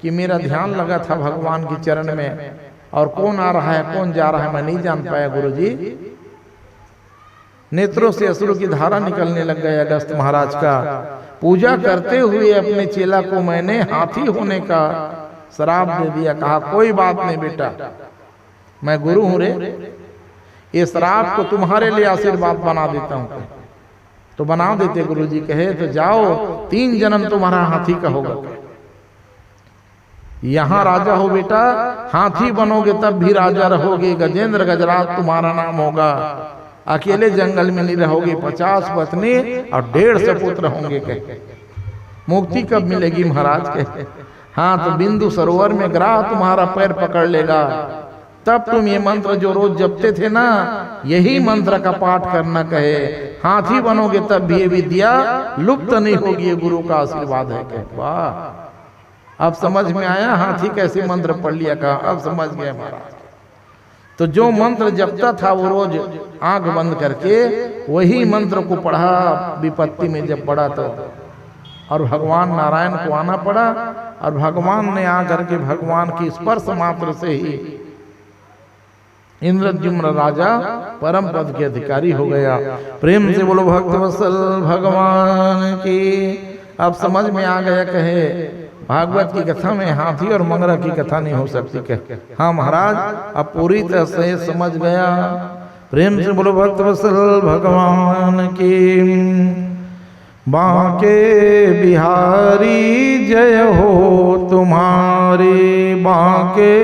कि मेरा ध्यान लगा था भगवान की चरण में, और कौन आ रहा है कौन जा रहा है मैं नहीं जान पाया गुरुजी। नेत्रों से अश्रु की धारा निकलने लग गया अगस्त महाराज का। पूजा करते हुए अपने चेला को मैंने हाथी होने का श्राप दे दिया। कहा कोई बात नहीं बेटा, मैं गुरु हूं रे, ये श्राप को तुम्हारे लिए आशीर्वाद बना देता हूं। तो बना देते गुरुजी। कहे तो जाओ 3 जन्म तुम्हारा हाथी का होगा। यहां राजा हो बेटा, हाथी बनोगे तब भी राजा रहोगे, गजेंद्र गजराज तुम्हारा नाम होगा, अकेले जंगल में नहीं रहोगे, 50 पत्नी और 150 पुत्र होंगे। कहे मुक्ति कब मिलेगी महाराज? कहे हाँ तो बिंदु सरोवर में ग्राह तुम्हारा पैर पकड़ लेगा, तब तुम ये मंत्र जो रोज जपते थे ना, यही मंत्र का पाठ करना। कहे हाथी बनोगे तब भी ये विद्या लुप्त नहीं होगी, ये गुरु का आशीर्वाद है। कहे वाह, अब समझ में आया हाथी कैसे मंत्र पढ़ लिया। कहा अब समझ गए महाराज। तो जो मंत्र जपता था वो रोज आंख बंद करके वही मंत्र को पढ़ा। विपत्ति में जब पढ़ा तो और भगवान नारायण को आना पड़ा, और भगवान ने आकर के भगवान की स्पर्श मात्र से ही इंद्रद्युम्न राजा परम पद के अधिकारी हो गया। प्रेम से बोलो भक्तवत्सल भगवान की। अब समझ में आ गया। कहे भागवत की कथा में हाथी और मंगरा की कथा नहीं हो सकती। कहे हाँ महाराज अब पूरी तरह से समझ गया। प्रेम से बोलो भक्तवत्सल भगवान की। बांके बिहारी जय हो तुम्हारी, बांके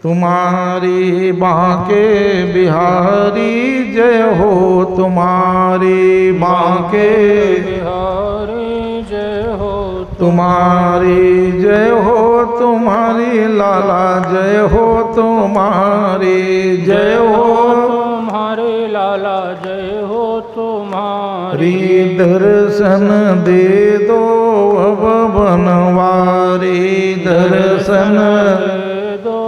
तुम्हारी, बांके बिहारी जय हो तुम्हारी, बांके बिहारी जय हो तुम्हारी, जय हो तुम्हारी लाला, जय हो तुम्हारी, जय हो तुम्हारी लाला, जय हो तुम्हारी। दर्शन दे दो अब बनवारी, दर्शन दे दो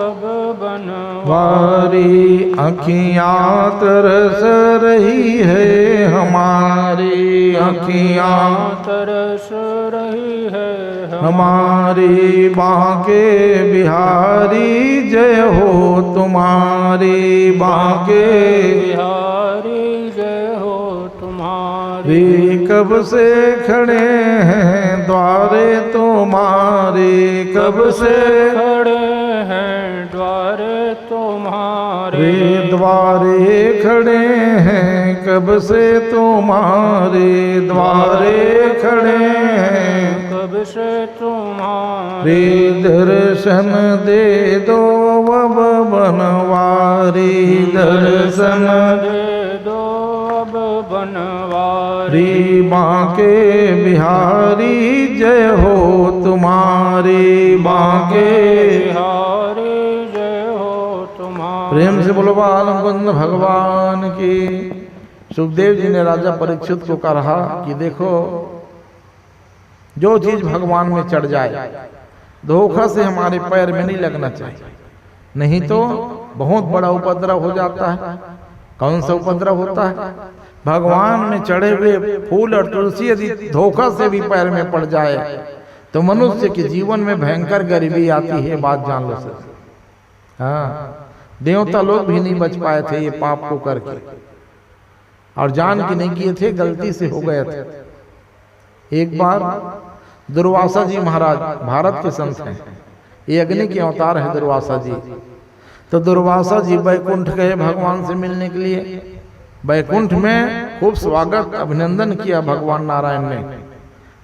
अब बनवारी। अखियाँ तरस रही है हमारी, अखियाँ तरस रही है हमारी। बांके बिहारी जय हो तुम्हारी, बांके बिहारी जय हो तुम्हारी। कब से खड़े हैं द्वारे तुम्हारे, कब से खड़े हैं द्वारे तुम्हारे, द्वारे खड़े हैं कब से तुम्हारे, द्वारे खड़े हैं कब से तुम्हारे। दर्शन दे दो अब बनवारी, दर्शन दे दो अब बनवारी। बांके बिहारी जय हो तुम्हारी, बांके बिहारी जय हो तुम्हारी। प्रेम से बोलो बाल मुकुंद भगवान की। सुखदेव जी ने राजा परीक्षित को कहा कि देखो जो चीज भगवान में चढ़ जाए धोखा से हमारे पैर में नहीं लगना चाहिए, नहीं तो बहुत बड़ा उपद्रव हो जाता है। कौन सा उपद्रव होता है? भगवान में चढ़े हुए फूल और तुलसी यदि धोखा से भी पैर में पड़ जाए तो मनुष्य के जीवन में भयंकर गरीबी आती है। बात जान लो सर। हाँ, देवता लोग भी नहीं बच पाए थे ये पाप को करके, और जान के नहीं किए थे, गलती से हो गए थे। एक बार दुर्वासा जी महाराज भारत के संत हैं, ये अग्नि के अवतार है दुर्वासा जी। तो दुर्वासा जी बैकुंठ गए भगवान से मिलने के लिए। बैकुंठ में खूब स्वागत अभिनंदन किया भगवान नारायण ने।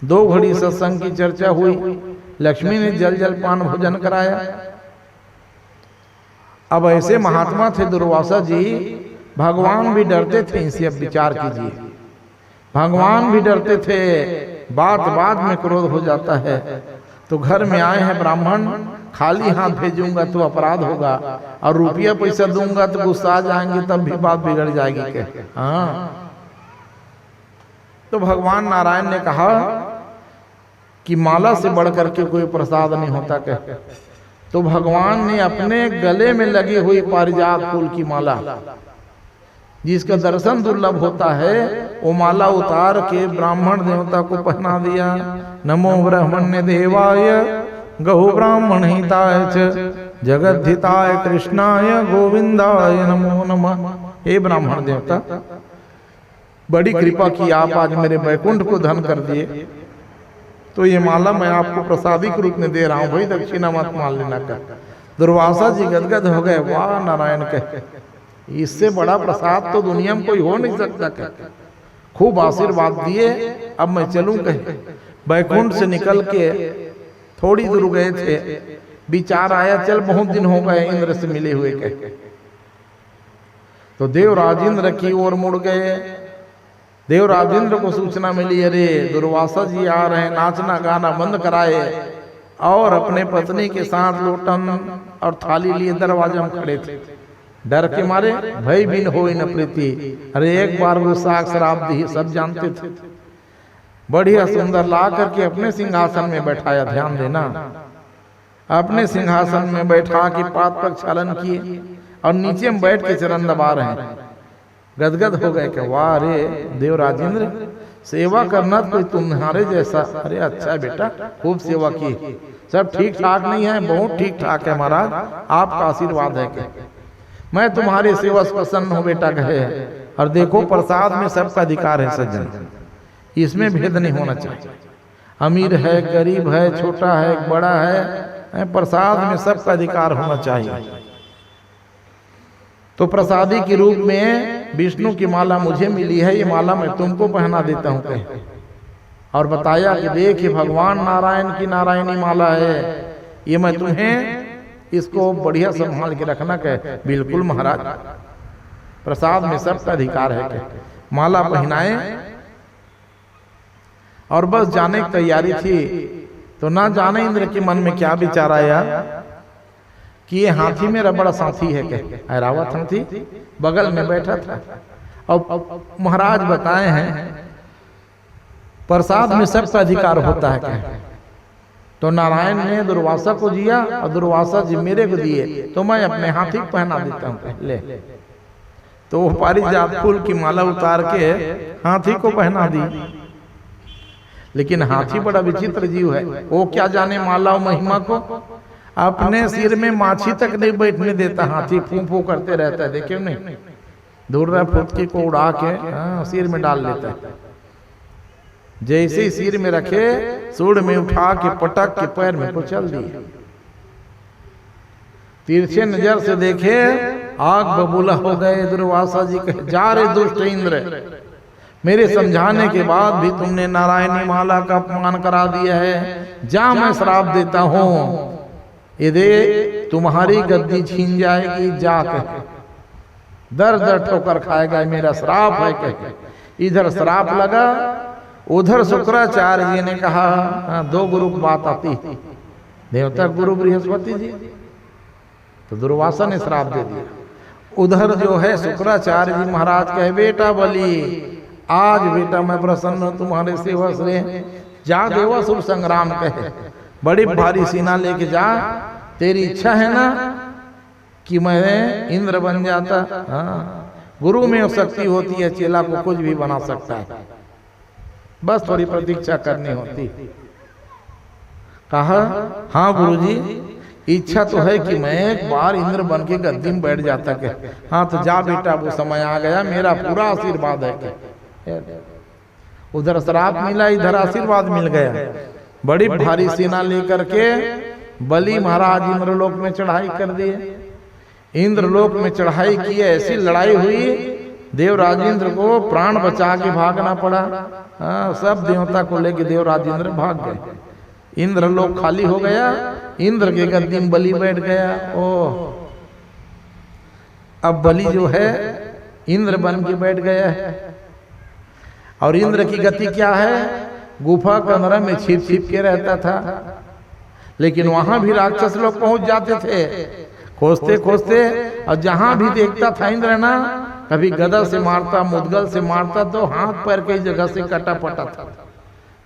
2 घड़ी सत्संग की चर्चा हुई, लक्ष्मी ने जल जल पान भोजन कराया। अब ऐसे महात्मा थे दुर्वासा जी, भगवान भी डरते थे इनसे। अब विचार कीजिए, भगवान भी डरते थे, बात बात में क्रोध हो जाता है। तो घर में आए हैं ब्राह्मण, खाली हाथ भेजूंगा तो अपराध होगा, और रुपया पैसा दूंगा तो गुस्सा आ जाएंगे, तब भी बात बिगड़ जाएगी क्या? हाँ। तो भगवान नारायण ने कहा कि माला से बढ़कर के कोई प्रसाद नहीं होता क्या? तो भगवान ने अपने गले में लगी हुई पारिजात फूल की माला, जिसका दर्शन दुर्लभ होता है, वो माला उतार के ब्राह्मण देवता को पहना दिया। नमो ब्रह्मण्य देवाय गौ ब्राह्मण हिताय च जगद्धिताय कृष्णाय गोविंदाय नमो नमः। हे ब्राह्मण देवता, बड़ी कृपा की, आप आज मेरे वैकुंठ को धन कर दिए, तो ये माला मैं आपको प्रसादी के रूप में दे रहा हूं, भाई दक्षिणा मत मान लेना का। दुर्वासा जी गदगद हो गए, वाह नारायण के, इससे बड़ा प्रसाद तो दुनिया में कोई हो नहीं सकता क्या? खूब आशीर्वाद दिए। अब मैं चलूं कहीं? बैकुंठ से निकल के थोड़ी दूर गए थे, विचार आया चल बहुत दिन हो गए इंद्र से मिले हुए कहे, तो देव राजेंद्र की ओर मुड़ गए। देव राजेंद्र को सूचना मिली, अरे दुर्वासा जी आ रहे हैं, नाचना गाना बंद कराए और अपने पत्नी के साथ लोटन और थाली लिए दरवाजे में खड़े थे। डर के मारे भय बिन होई न प्रीति, अरे एक बार वो साग शराब दी, सब जानते थे। बढ़िया सुंदर ला करके अपने सिंहासन में बैठाया, ध्यान देना, अपने सिंहासन में बैठा के पाद पर छलन किए और नीचे में बैठ के चरण दबा रहे हैं। गदगद हो गए कि वाह रे देव राजेंद्र, सेवा करना कोई तुम्हारे जैसा। अरे अच्छा बेटा, खूब सेवा की, सब ठीक ठाक नहीं है? बहुत ठीक ठाक है महाराज, आपका आशीर्वाद है कि मैं तुम्हारी सेवा से प्रसन्न हूँ बेटा कहे। और देखो प्रसाद में सबका अधिकार है सज्जन, इसमें भेद नहीं होना चाहिए। अमीर है, गरीब है, छोटा है, बड़ा है, प्रसाद में सबका अधिकार होना चाहिए। तो प्रसादी के रूप में विष्णु की माला मुझे मिली है, ये माला मैं तुमको पहना देता हूँ कहे। और बताया कि देखिए भगवान नारायण की नारायणी माला है, ये मैं तुम्हें इसको बढ़िया संभाल के रखना कहे। बिल्कुल महाराज, प्रसाद में सबका अधिकार है कहे। माला पहनाए और बस जाने की तैयारी थी, तो ना जाने इंद्र के मन में क्या विचार आया कि ये हाथी मेरा बड़ा साथी है कहे। ऐरावत हाथी बगल में बैठा था, और महाराज बताए हैं प्रसाद में सबका अधिकार होता है कहे। तो नारायण ने दुर्वासा को दिया और दुर्वासा जी मेरे को दिए, तो मैं अपने हाथी को पहना देता हूँ पहले। तो वो पारिजात फूल की माला उतार के हाथी को पहना दी। लेकिन हाथी बड़ा विचित्र जीव है, वो क्या जाने माला और महिमा को, अपने सिर में माछी तक नहीं बैठने देता हाथी, फू फू करते रहता है, देखे नहीं? धुर्रा फुटकी को उड़ा के सिर में डाल लेता है। जैसे ही सिर में रखे, सूंड में उठा के पटक के पैर में कुचल दिए। तिरछे नजर से देखे, आग बबूला हो गए। दुर्वासा जी कहे, जा रे दुष्ट इंद्र, मेरे समझाने के बाद भी तुमने नारायणी माला का अपमान करा दिया है, जा मैं श्राप देता हूं, यदि तुम्हारी गद्दी छीन जाएगी, जा कहे दर दर ठोकर खाएगा, मेरा श्राप है कहे। इधर श्राप लगा, उधर शुक्राचार्य जी ने कहा, दो गुरु की बात आती, देवता गुरु बृहस्पति जी, तो दुर्वासा ने श्राप दे दिया। उधर जो है शुक्राचार्य जी महाराज कहे, बेटा बलि, आज बेटा मैं प्रसन्न हूं तुम्हारे सेवा से, जा देवासुर संग्राम कहे, बड़ी भारी सीना लेके जा, तेरी इच्छा है ना कि मैं इंद्र बन जाता? हाँ, गुरु में शक्ति होती है, चेला को कुछ भी बना सकता है, बस थोड़ी प्रतीक्षा करनी होती। कहा, हाँ गुरुजी, इच्छा तो है कि मैं एक बार इंद्र बन के गद्दी में बैठ जाता के। हाँ तो जा बेटा, वो समय आ गया, मेरा पूरा आशीर्वाद है के। उधर श्राप मिला, इधर आशीर्वाद मिल गया। बड़ी भारी सेना लेकर के बलि महाराज इंद्रलोक में चढ़ाई कर दिए। इंद्रलोक में चढ़ाई की, ऐसी लड़ाई हुई, देव राजेंद्र को प्राण बचा के भागना पड़ा। सब देवता को लेके देव राजेंद्र भाग गए। इंद्रलोक खाली हो गया, इंद्र के गद्दी में बलि बैठ गया। ओह, अब बलि जो है इंद्र बन के बैठ गया है। और इंद्र की गति क्या है, गुफा कमरा में छिप छिप के रहता था, लेकिन वहां भी राक्षस लोग पहुंच जाते थे खोजते खोजते, और जहां भी देखता था इंद्र ना, कभी गदा से मारता, मुदगल से मारता, तो हाथ पैर कई जगह से कटा पटा था।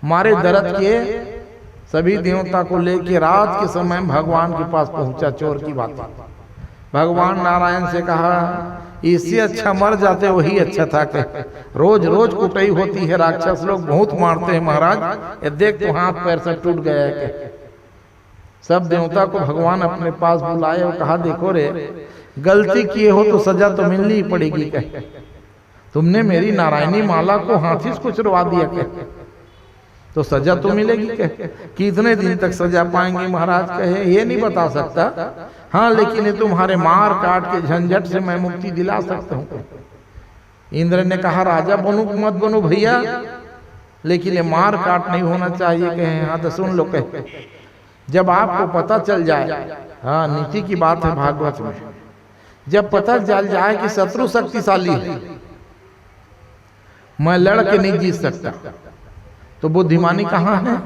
मारे दर्द के सभी देवता को लेके रात के समय भगवान के पास पहुंचा। चोर की बात, भगवान नारायण से कहा इससे अच्छा मर जाते वही अच्छा था। कह रोज रोज कुटाई होती है, राक्षस लोग बहुत मारते हैं महाराज, ये देख तो हाथ पैर सब टूट गया है। सब देवता को भगवान अपने पास बुलाए और कहा देखो रे, गलती किए हो तो सजा तो मिलनी ही पड़ेगी। कह तुमने मेरी नारायणी माला को हाथी से कुछ रुवा दिया, कह तो सजा तो मिलेगी। कह कितने दिन तक सजा पाएंगे महाराज, कहे ये नहीं बता सकता, हाँ लेकिन ये तुम्हारे मार काट के झंझट से मैं मुक्ति दिला सकता हूँ। इंद्र ने कहा राजा बनो मत बनो भैया, लेकिन ये मार काट नहीं होना चाहिए। कहे हाँ तो सुन लो, कहे जब आपको पता चल जाए, हाँ नीति की बात है भागवत में, जब पता चल जाए कि शत्रु शक्तिशाली है, मैं लड़ के नहीं जीत सकता, तो बुद्धिमानी कहाँ है,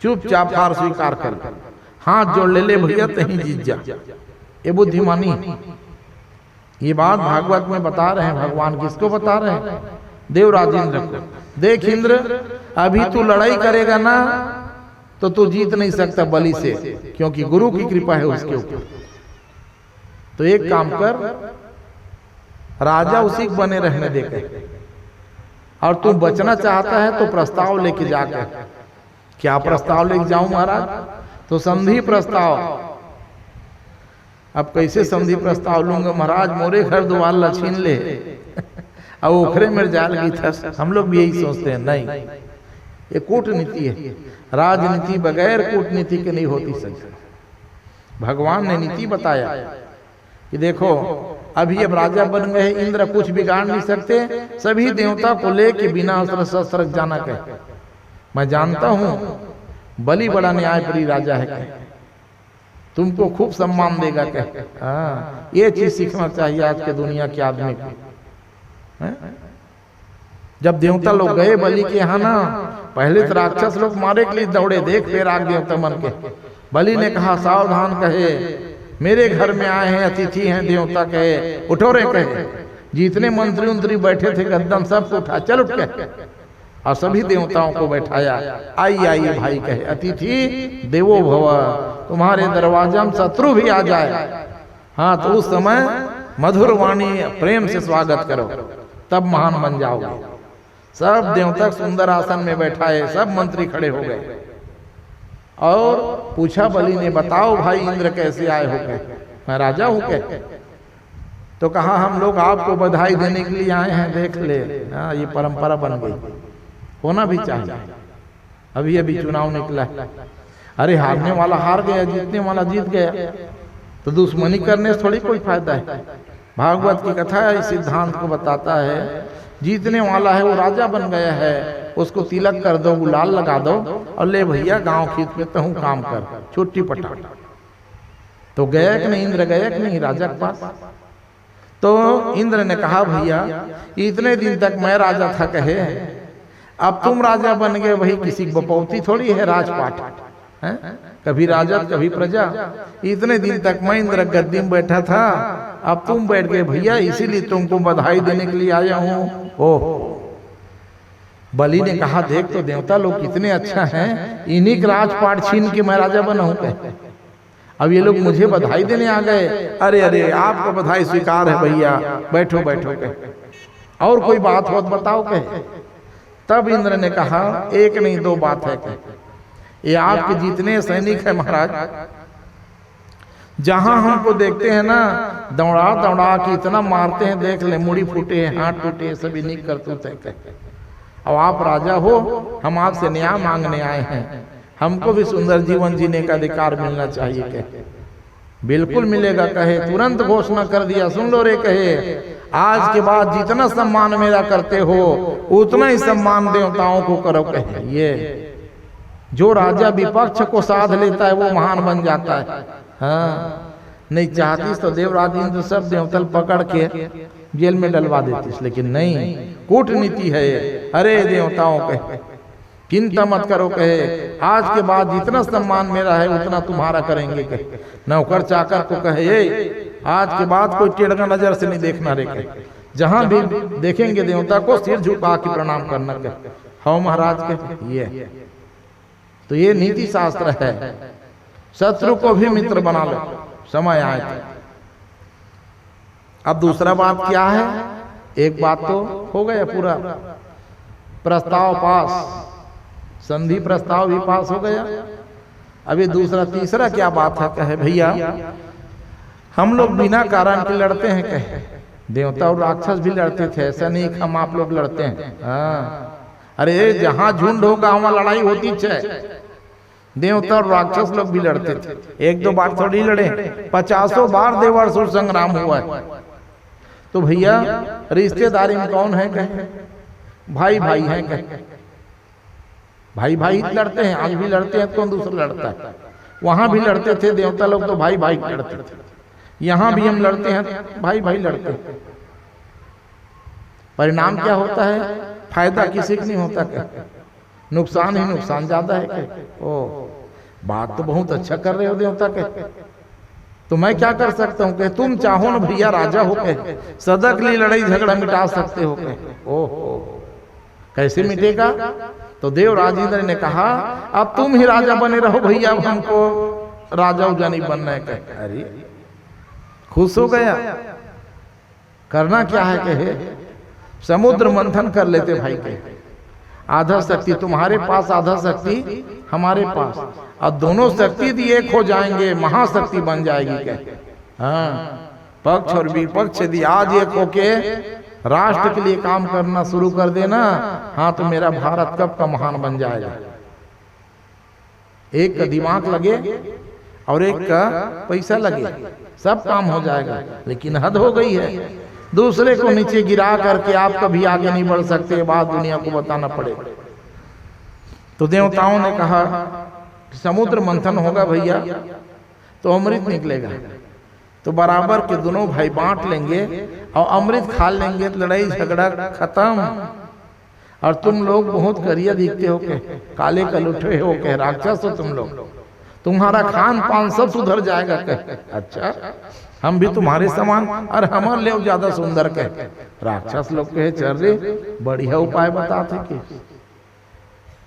चुपचाप हार स्वीकार कर हाथ जोड़ ले भैया तहीं जीत जा, ये बुद्धिमानी। ये बात भागवत में बता रहे हैं भगवान। किसको बता रहे हैं, देवराज इंद्र को। देख इंद्र, अभी तू लड़ाई करेगा ना तो तू जीत नहीं सकता बलि से, क्योंकि गुरु की कृपा है उसके ऊपर। तो एक काम कर, राजा उसी को बने रहने देकर, और तू बचना चाहता है तो प्रस्ताव लेके जाकर। क्या प्रस्ताव लेके जाऊं महाराज, तो संधि प्रस्ताव। अब कैसे संधि प्रस्ताव लूंगा महाराज, मोरे घर द्वार ला छीन ले अब ओखरे में जाल की था। हम लोग भी यही सोचते हैं, नहीं ये कूटनीति है, राजनीति बगैर कूटनीति के नहीं होती। सही भगवान ने नीति बताया कि देखो अभी अब राजा बन गए इंद्र, कुछ बिगाड़ नहीं सकते, सभी देवता को लेके बिना अस्त्र शस्त्र जाना। कहे मैं जानता हूं बलि बड़ा न्यायप्रिय राजा है, कहे तुमको खूब सम्मान देगा। कहे हाँ ये चीज सीखना चाहिए आज के दुनिया के आदमी को। जब देवता लोग गए बलि के यहाँ ना, पहले तो राक्षस लोग मारे के लिए दौड़े, देख फिर आग देवता मन के। बलि ने कहा सावधान, कहे मेरे घर में आए हैं, अतिथि हैं देवता, कहे उठो रे। कहे जितने मंत्री उंत्री बैठे थे गद्दम सबको उठा, चल उठ के, और सभी देवताओं को बैठाया। आइए आइए भाई, कहे अतिथि देवो भव, तुम्हारे दरवाजा में शत्रु भी आ जाए, हाँ तो उस समय मधुर वाणी प्रेम से स्वागत करो, तब महान बन जाओगे। सब देवता सुंदर आसन में बैठाए, सब मंत्री खड़े हो गए और पूछा बलि ने, बताओ भाई इंद्र कैसे आए हो? कहे मैं राजा हूं। कहे तो कहा हम लोग आपको बधाई देने के लिए आए हैं, देख ले हाँ ये परंपरा बन गई, होना भी चाहिए। अभी अभी चुनाव निकला है, अरे हारने वाला हार गया, जीतने वाला जीत गया, तो दुश्मनी करने से थोड़ी कोई फायदा है। भागवत की कथा इस सिद्धांत को बताता है, जीतने वाला है वो राजा बन गया है, उसको तिलक कर दो, गुलाल लगा दो, और ले भैया गांव खेत में तो हूँ काम कर, छुट्टी पटा। तो गया कि नहीं इंद्र, गया कि नहीं राजा के पास? तो इंद्र ने कहा भैया इतने दिन तक मैं राजा था, कहे अब तुम राजा बन गए, वही किसी की बपौती थोड़ी है राजपाट है, कभी राजा कभी प्रजा। इतने दिन तक मैं इंद्र गद्दी में बैठा था, अब तुम बैठ गए भैया, इसीलिए तुमको बधाई देने के लिए आया हूँ। ओह बलि ने कहा देख तो देवता लोग कितने अच्छा हैं, इन्हीं का राजपाट छीन के मैं राजा बना हूँ, अब ये लोग मुझे बधाई देने आ गए। अरे अरे आपको बधाई स्वीकार है भैया, बैठो बैठो। कहे और कोई बात हो तो बताओ। कहे तब इंद्र ने कहा एक नहीं दो बात है, कहे ये आपके जितने सैनिक है महाराज, जहां हमको देखते हैं ना दौड़ा दौड़ा के इतना मारते हैं, देख ले मुड़ी फूटे हाथ टूटे, सभी नहीं करतूत है। अब आप राजा हो, हम आपसे न्याय मांगने आए हैं, हमको भी सुंदर जीवन जीने का अधिकार मिलना चाहिए। कहे बिल्कुल मिलेगा। कहे तुरंत घोषणा कर दिया, सुन लो रे, कहे आज के बाद जितना सम्मान मेरा करते हो उतना ही सम्मान देवताओं को करो। कहे ये जो राजा विपक्ष को साध लेता है वो महान बन जाता है। हाँ नहीं चाहती तो देवराज इंद्र सब देवतल पकड़ के जेल में डलवा देतीस, लेकिन नहीं, कूटनीति है ये। अरे देवताओं कहे चिंता मत करो, कहे आज के बाद जितना सम्मान मेरा है उतना तुम्हारा करेंगे। कहे नौकर चाकर को कहे ये आज के बाद कोई टेढ़ा नजर से नहीं देखना रे, कहे जहां भी देखेंगे देवता को सिर झुका के प्रणाम करना। कहे हाँ महाराज के ये तो ये नीति शास्त्र है। शत्रु को भी मित्र बना लो समय आए तो। अब दूसरा बात क्या है, एक बात तो हो गया, पूरा प्रस्ताव पास, संधि प्रस्ताव भी पास हो गया। अभी दूसरा तीसरा क्या बात है, कहे भैया हम लोग बिना कारण के लड़ते हैं। कहे देवता और राक्षस भी लड़ते थे, ऐसा नहीं कि हम आप लोग लड़ते हैं। हाँ अरे जहां झुंड होगा वहां लड़ाई होती है। देवता और राक्षस लोग भी लड़ते थे, एक दो बार थोड़ी लड़े, 50 बार देवासुर संग्राम हुआ है। तो भैया रिश्तेदारी में कौन है, कहे भाई भाई हैं। कहे भाई भाई लड़ते हैं, आज भी लड़ते हैं, कौन दूसरा लड़ता है। वहां भी लड़ते थे देवता लोग, तो भाई भाई लड़ते थे। यहां भी हम लड़ते हैं, भाई भाई लड़ते हैं। परिणाम क्या होता है, फायदा किसी को नहीं होता, क्या नुकसान ही नुकसान ज्यादा है। क्या ओ बात तो बहुत अच्छा कर रहे हो देवता के, तो मैं क्या कर सकता हूँ। तुम चाहो ना भैया राजा हो के सदक ली लड़ाई झगड़ा मिटा सकते हो। ओहो कैसे मिटेगा। तो देव राजेंद्र ने कहा अब तुम ही राजा बने रहो भैया, अब हमको राजा उजा नहीं बनना है। अरे खुश हो गया। करना क्या है, कहे समुद्र मंथन कर लेते भाई के। आधा शक्ति तुम्हारे पास, आधा शक्ति हमारे पास, और दोनों शक्ति एक हो जाएंगे, महाशक्ति बन जाएगी। कहे हाँ पक्ष और विपक्ष यदि आज एक होके राष्ट्र के लिए काम करना शुरू कर देना, हाँ तो मेरा भारत कब का महान बन जाएगा। एक का दिमाग लगे और एक का पैसा लगे, सब काम हो जाएगा। लेकिन हद हो गई है, दूसरे को नीचे गिरा करके आप कभी आगे नहीं बढ़ सकते, बात दुनिया को बताना पड़ेगा। तो देवताओं ने कहा समुद्र मंथन होगा भैया तो अमृत निकलेगा, तो बराबर के दोनों भाई बांट लेंगे और अमृत खा लेंगे, तो लड़ाई झगड़ा खत्म। और तुम लोग बहुत करिया दिखते हो, के काले कलुठे हो, के राक्षस हो तुम लोग, तुम्हारा खान पान सब सुधर जाएगा। कहे अच्छा हम भी तुम्हारे समान, और हमारे लिए ज्यादा सुंदर। कहे राक्षस लोग कहे चल रे बढ़िया उपाय बताते कि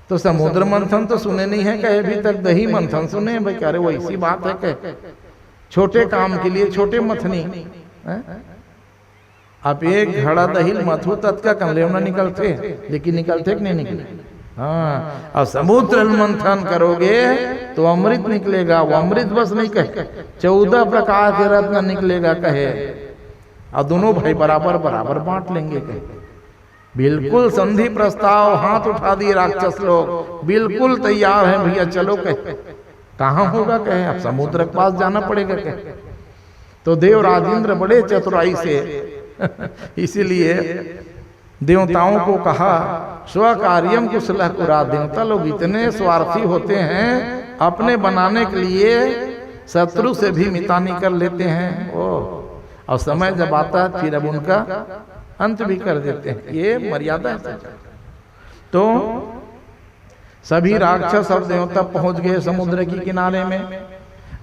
तो समुद्र मंथन तो सुने नहीं है, कहे अभी तक दही मंथन सुने हैं भाई। अरे वैसी बात है, कहे छोटे काम के लिए छोटे मथनी। आप एक घड़ा दही मथु तत्का कमले में निकलते, लेकिन निकलते कि नहीं निकले। हाँ अब समुद्र मंथन करोगे तो अमृत निकलेगा। वो अमृत बस नहीं, कहे 14 प्रकार के रत्न निकलेगा। कहे और दोनों भाई बराबर बराबर बांट लेंगे। कहे बिल्कुल संधि प्रस्ताव हाथ उठा दिए राक्षस लोग, बिल्कुल तैयार है भैया चलो। कहे कहाँ होगा, कहे अब समुद्र के पास जाना पड़ेगा। कहे तो देव राजेंद्र बड़े चतुराई से इसीलिए देवताओं को कहा स्वकार्यम कुशलः कुरु। देवता लोग इतने स्वार्थी होते हैं, अपने बनाने के लिए शत्रु से भी मितानी कर लेते हैं। और समय जब आता है फिर अब उनका अंत भी कर देते हैं। ये मर्यादा है। तो सभी राक्षस और देवता पहुंच गए समुद्र की किनारे में।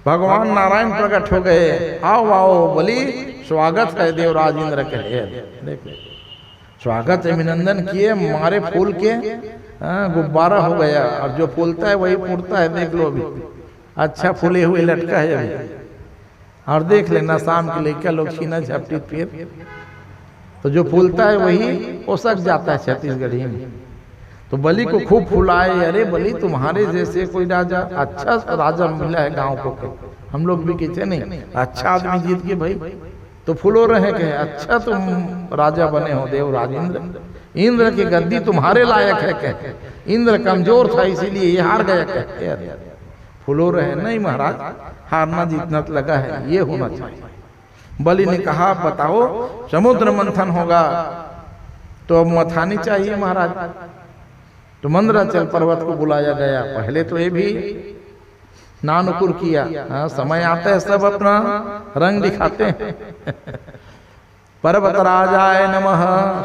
भगवान नारायण प्रकट हो गए। आओ आओ बलि स्वागत है देव राजेंद्र के। देखो स्वागत अभिनंदन किए, मारे फूल के गुब्बारा हो गया। और जो फूलता है वही फूटता है, देख लो अभी अच्छा फूले हुए लटका है अभी। और देख लेना शाम के लिए क्या लोग छीना झपटी फिर, तो जो फूलता है वही ओसक जाता है छत्तीसगढ़ी में। तो बलि को खूब फुलाए। अरे बलि तुम्हारे जैसे कोई राजा, अच्छा राजा मिला है गांव को। हम लोग भी कहते नहीं अच्छा आदमी जीत के भाई तो फुलो रहे। कहे अच्छा तुम राजा बने हो देव राजेंद्र, इंद्र की गद्दी तुम्हारे लायक है। कहे इंद्र कमजोर था इसीलिए ये हार गया। कहे फुलो रहे। नहीं महाराज हारना जीतना लगा है, ये होना चाहिए। बलि ने कहा बताओ समुद्र मंथन होगा तो अब मथानी चाहिए महाराज। तो मंदराचल पर्वत को बुलाया गया। पहले तो ये भी नानुकुर किया। हाँ समय आता है सब अपना रंग दिखाते हैं। पर्वत राजाय नमः,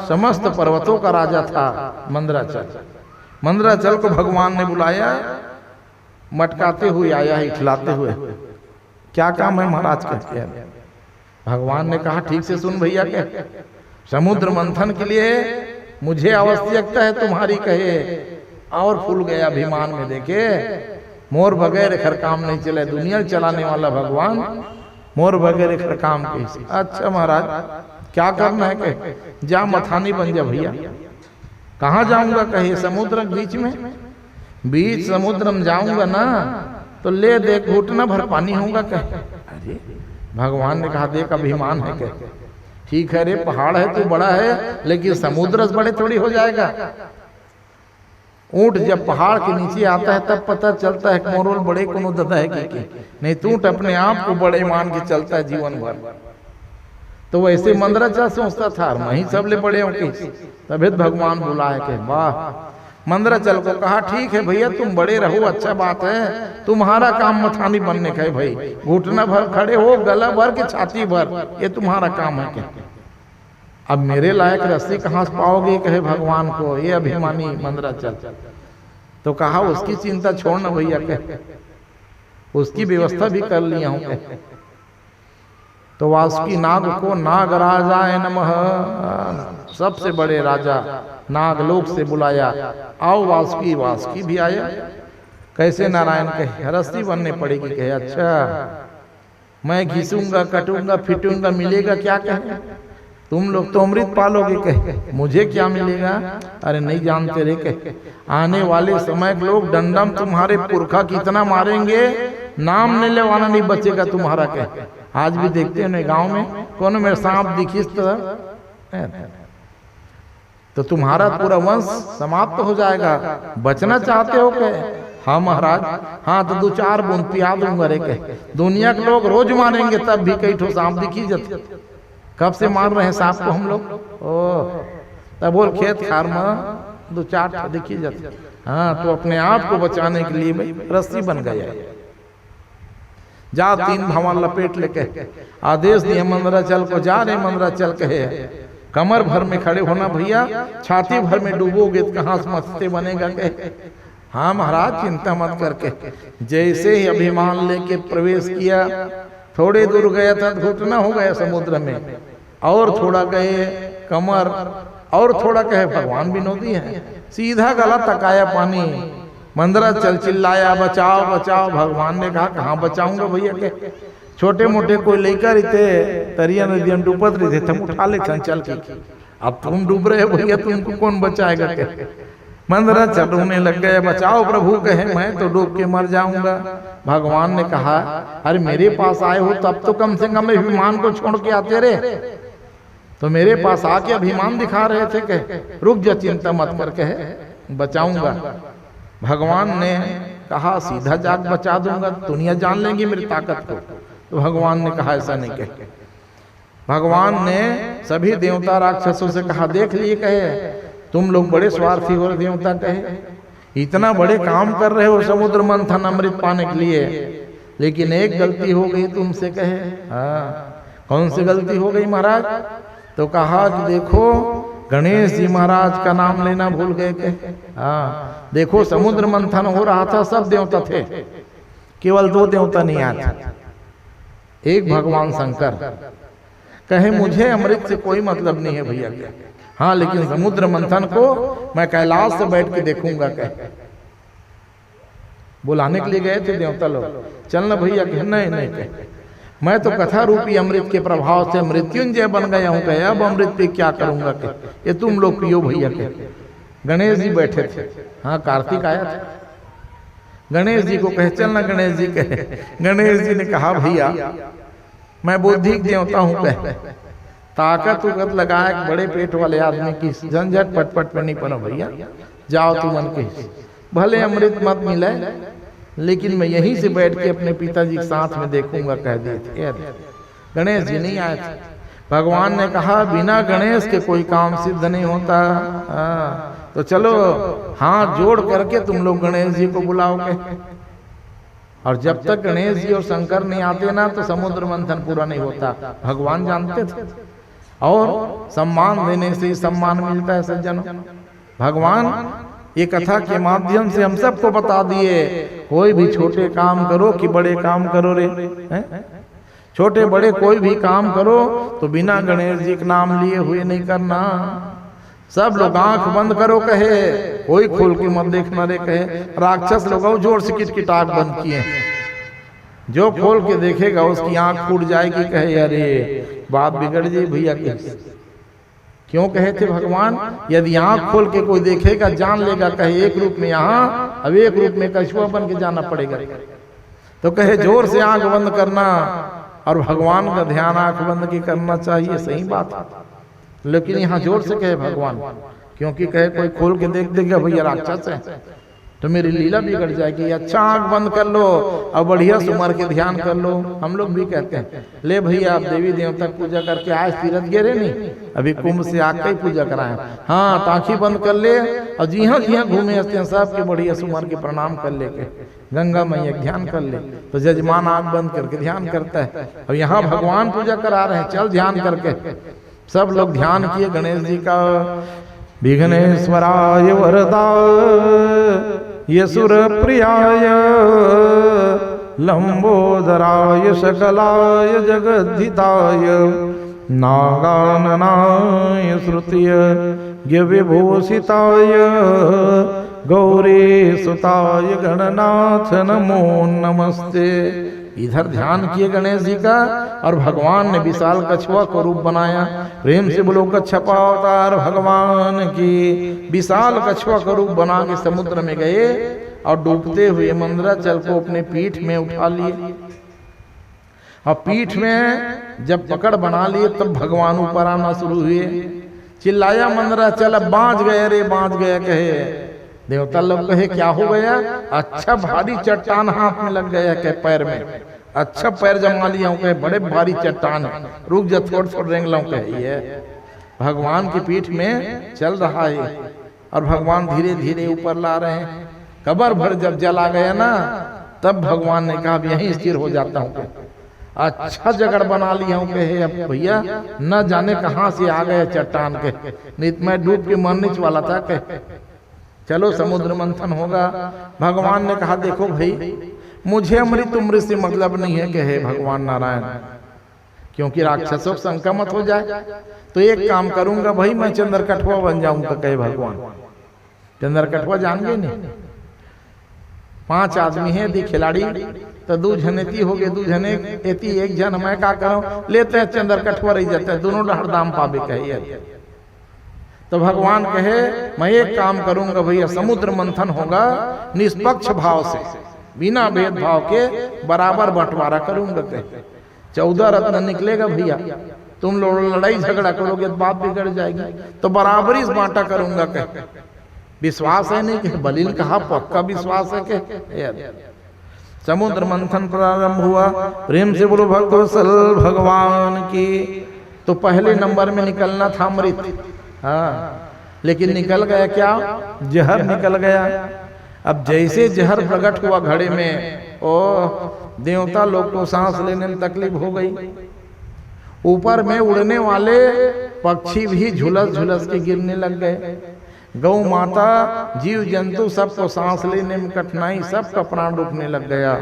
समस्त पर्वतों का राजा था मंदराचल। मंदराचल को भगवान ने बुलाया, मटकाते हुए आया, हिठलाते हुए। क्या काम है महाराज कहते हैं। भगवान ने कहा ठीक से सुन भैया के, समुद्र मंथन के लिए मुझे आवश्यकता है तुम्हारी कहे। और फूल गया अभिमान में, देखे मोर बगैर खर काम नहीं चले, दुनिया चलाने वाला भगवान मोर बगैर खर काम कैसे। अच्छा महाराज क्या करना है कहे, जा मथानी बन जा भैया। कहाँ जाऊंगा कहे, समुद्र के बीच में, बीच समुद्र में जाऊंगा ना तो ले देख घुटना भर पानी होगा कहे। अरे भगवान ने कहा देख अभिमान है कहे, ठीक है रे पहाड़ है तू बड़ा है, लेकिन समुद्र से बड़े थोड़ी हो जाएगा। ऊंट जब पहाड़ के नीचे आता है तब पता चलता है मोरोल बड़े कोनो ददा है कि नहीं, तो ऊंट अपने आप को बड़े मान के चलता है जीवन भर। तो वैसे मंदराचल सोचता था मैं ही सबले बड़े हूँ कि, तभी भगवान बुला है कि वाह। मंदराचल को कहा ठीक है भैया तुम बड़े रहो, अच्छा बात है, तुम्हारा काम मथानी बनने का है भाई। घुटना भर खड़े हो, गला भर के छाती भर, ये तुम्हारा काम है क्या। अब मेरे लायक रस्सी कहाँ से पाओगे कहे भगवान को, ये अभिमानी मंदराचल। तो कहा उसकी चिंता छोड़ना भैया कहे, उसकी व्यवस्था भी कर लिया हूं। तो वासुकी नाग को नागराजाय नमः, सबसे बड़े राजा नागलोक से बुलाया, आओ वासुकी। वासुकी भी आया। कैसे नारायण कहे, रस्सी बनने पड़ेगी कहे। अच्छा मैं घिसूंगा कटूंगा फिटूंगा, मिलेगा क्या कहे, तुम लोग तो अमृत पालोगे कहे, मुझे क्या मिलेगा। अरे नहीं जानते रे कहे, आने वाले समय के लोग डंडम तुम्हारे पुरखा कितना मारेंगे, नाम नहीं लेवाना नहीं बचेगा तुम्हारा कहे। आज भी देखते हैं गांव में कौन मेरे सांप दिखिस तो तुम्हारा पूरा वंश समाप्त हो जाएगा, बचना चाहते हो कहे। हाँ महाराज, हाँ तो 2-4 बूंद पिया दूंगा रे कहे। दुनिया के लोग रोज मारेंगे तब भी कई ठो सांप दिखी जाते, कब से मार रहे हैं सांप को हम लोग। ओ तब बोल खेत खार में 2-4 दिखी जाते। हाँ तो अपने आप को बचाने के लिए भाई रस्सी बन गया। जा 3 भावा लपेट लेके आदेश दिए मंदराचल को, जा रे मंदराचल कहे कमर भर में खड़े होना भैया, छाती भर में डूबोगे तो कहाँ से मस्ते बनेगा कहे। हाँ महाराज चिंता मत करके। जैसे ही अभिमान लेके प्रवेश किया, थोड़े दूर गया था घुटना हो गया समुद्र में, और थोड़ा गए कमर, और थोड़ा कहे भगवान विनोदी है, सीधा गला तकाया पानी। मंदराचल चिल्लाया बचाओ बचाओ। भगवान ने कहा कहाँ बचाऊंगा भैया के, छोटे मोटे कोई लेकर थे तरिया नदियां डूबत रहे थे, हम उठा ले चल के। अब तुम डूब रहे हो भैया, तुमको कौन बचाएगा के। मंदराचल रोने लग गए, बचाओ प्रभु कहे, मैं तो डूब के मर जाऊंगा। भगवान ने कहा अरे मेरे पास आए हो तब तो कम से कम अभिमान को छोड़ के आते रहे, तो मेरे पास आके अभिमान दिखा रहे थे कहे, रुक जा चिंता मत कर कहे बचाऊंगा। भगवान ने कहा सीधा जाग बचा दूंगा, दुनिया जान लेंगी मेरी ताकत को। तो भगवान ने कहा ऐसा नहीं कहे। भगवान ने सभी देवता राक्षसों से कहा देख लिए कहे, तुम लोग बड़े स्वार्थी हो देवता कहे, इतना बड़े काम कर रहे हो समुद्र मंथन अमृत पाने के लिए, लेकिन एक गलती हो गई तुमसे कहे। हाँ कौन सी गलती हो गई महाराज। तो कहा कि देखो गणेश जी महाराज का नाम लेना भूल गए कहे। हाँ देखो समुद्र मंथन हो रहा था, सब देवता थे, केवल 2 देवता नहीं आए, एक भगवान शंकर। कहे मुझे अमृत से कोई मतलब नहीं है भैया क्या, हाँ लेकिन समुद्र मंथन को मैं कैलाश से बैठ के देखूंगा कहे। बुलाने के लिए गए थे देवता लोग, चलना भैया कहे नहीं नहीं कहे, मैं तो कथा रूपी अमृत के प्रभाव से मृत्युंजय बन गया हूं कहे, अब अमृत पे क्या करूंगा कहे, ये तुम लोग पियो भैया कहे। गणेश जी बैठे थे, हाँ कार्तिक आया था, गणेश जी को कहे चलना गणेश जी कहे। गणेश जी ने कहा भैया मैं बुद्धि देवता हूं कहे, ताकत उकत लगाया बड़े पेट वाले आदमी की झंझट पटपट पे नहीं पड़ो भैया, जाओ तू मन के, भले अमृत मत मिले लेकिन मैं यहीं से बैठ के अपने पिताजी के साथ में देखूंगा कह दिए थे। गणेश जी नहीं आए थे। भगवान ने कहा बिना गणेश के कोई काम सिद्ध नहीं होता। तो चलो हाथ जोड़ करके तुम लोग गणेश जी को बुलाओगे, और जब तक गणेश जी और शंकर नहीं आते ना तो समुद्र मंथन पूरा नहीं होता, भगवान जानते थे। और सम्मान देने से ही सम्मान मिलता है सज्जनों। भगवान ये कथा के माध्यम से हम सबको बता दिए, कोई भी छोटे काम करो कि बड़े काम करो रे, छोटे बड़े कोई भी काम करो तो बिना गणेश जी के नाम लिए हुए नहीं करना। सब लोग आंख बंद करो कहे, कोई खोल के मत देखना रे कहे। राक्षस लोग जोर से किटकिटाहट बंद किए, जो खोल के देखेगा उसकी आंख फूट जाएगी, कहे अरे बात बिगड़ जाए भैया। क्यों कहे थे भगवान, यदि आंख खोल के कोई देखेगा जान लेगा, कहे एक रूप में यहाँ अब एक रूप में कछुआ बन के जाना पड़ेगा। तो कहे जोर से आंख बंद करना, और भगवान का ध्यान आंख बंद की करना चाहिए, सही बात है। लेकिन यहाँ जोर से कहे भगवान, क्योंकि कहे कोई खोल के देख देगा भैया राक्षस है तो मेरी लीला बिगड़ जाएगी। अच्छा आंख बंद कर लो और बढ़िया सुमर के ध्यान कर लो। हम लोग भी कहते हैं ले भैया आप देवी देवता की पूजा करके आज तीरथ गिरे नहीं, अभी कुंभ से आके ही पूजा कराएं। हाँ ताकि बंद कर ले और जी हाँ घूमे हंसते हैं सबके बढ़िया सुमर के प्रणाम कर ले के गंगा मैया ध्यान कर ले। तो जजमान आंख बंद करके ध्यान करता है। अब यहाँ भगवान पूजा करा रहे हैं, चल ध्यान करके। सब लोग ध्यान किए गणेश जी का। विघ्नेश्वराय वरदाय यसुर प्रियाय लंबोदराय सकलाय जगद्धिताय नागाननाय श्रुतिय विभूषिताय गौरी सुताय गणनाथ नमो नमस्ते। इधर ध्यान किए गणेश जी का, और भगवान ने विशाल कछुआ को रूप बनाया। प्रेम से बोलो कच्छपा अवतार भगवान की। विशाल कछुआ का रूप बना के समुद्र में गए और डूबते हुए मंदराचल को अपने पीठ में उठा लिए। और पीठ में जब पकड़ बना लिए तब भगवान ऊपर आना शुरू हुए। चिल्लाया मंदराचल अब बाँच गए रे बाँच गए। कहे देवता लोग कहे क्या हो गया। अच्छा भारी चट्टान हाथ में लग गया कहे पैर में। अच्छा पैर जमा लिया हूँ कहे बड़े भारी चट्टान है, रुक जा थोड़ थोड़ रेंग लाऊं कहे। ये भगवान की पीठ में चल रहा है और भगवान धीरे धीरे ऊपर ला रहे हैं। कबर भर जब जल आ गया ना तब भगवान ने कहा यहीं स्थिर हो जाता हूँ। अच्छा जगड़ बना लिया हूँ कहे अब भैया न जाने कहाँ से आ गए चट्टान के, नहीं मैं डूब के मरने वाला था कहे चलो समुद्र मंथन होगा। भगवान ने कहा देखो भाई मुझे अमृत उम्र से मतलब नहीं है कहे भगवान नारायण, क्योंकि राक्षसों को शंका मत हो जाए। तो एक काम करूंगा भाई मैं चंद्रकठुआ बन जाऊंगा कहे भगवान। चंद्रकठुआ जान गए नहीं, 5 आदमी है दी खिलाड़ी तो 2 जनेती हो गए, 2 जने एती 1 जन मैं क्या करूं लेते हैं चंद्रकठुआ रह जाते हैं, दोनों हरदाम पावे कहे। तो भगवान कहे मैं एक काम करूंगा भैया समुद्र मंथन होगा निष्पक्ष भाव से बिना भेदभाव के बराबर बंटवारा करूंगा कहे। 14 रत्न निकलेगा भैया, तुम लोग लड़ाई झगड़ा करोगे तो बात बिगड़ जाएगी, तो बराबरी बांटा करूंगा कहे। विश्वास है नहीं कि बलिन कहा पक्का विश्वास है के। समुद्र मंथन प्रारंभ हुआ। प्रेम से बोलो भक्तवत्सल भगवान की। तो पहले नंबर में निकलना था अमृत, हाँ लेकिन निकल गया क्या, जहर निकल गया। अब जैसे जहर प्रकट हुआ घड़े में ओ देवता लोग को सांस लेने में तकलीफ हो गई। ऊपर में उड़ने वाले पक्षी भी झुलस झुलस के गिरने लग गए। गौ माता जीव जंतु सबको सांस लेने में कठिनाई, सबका प्राण रुकने लग गया।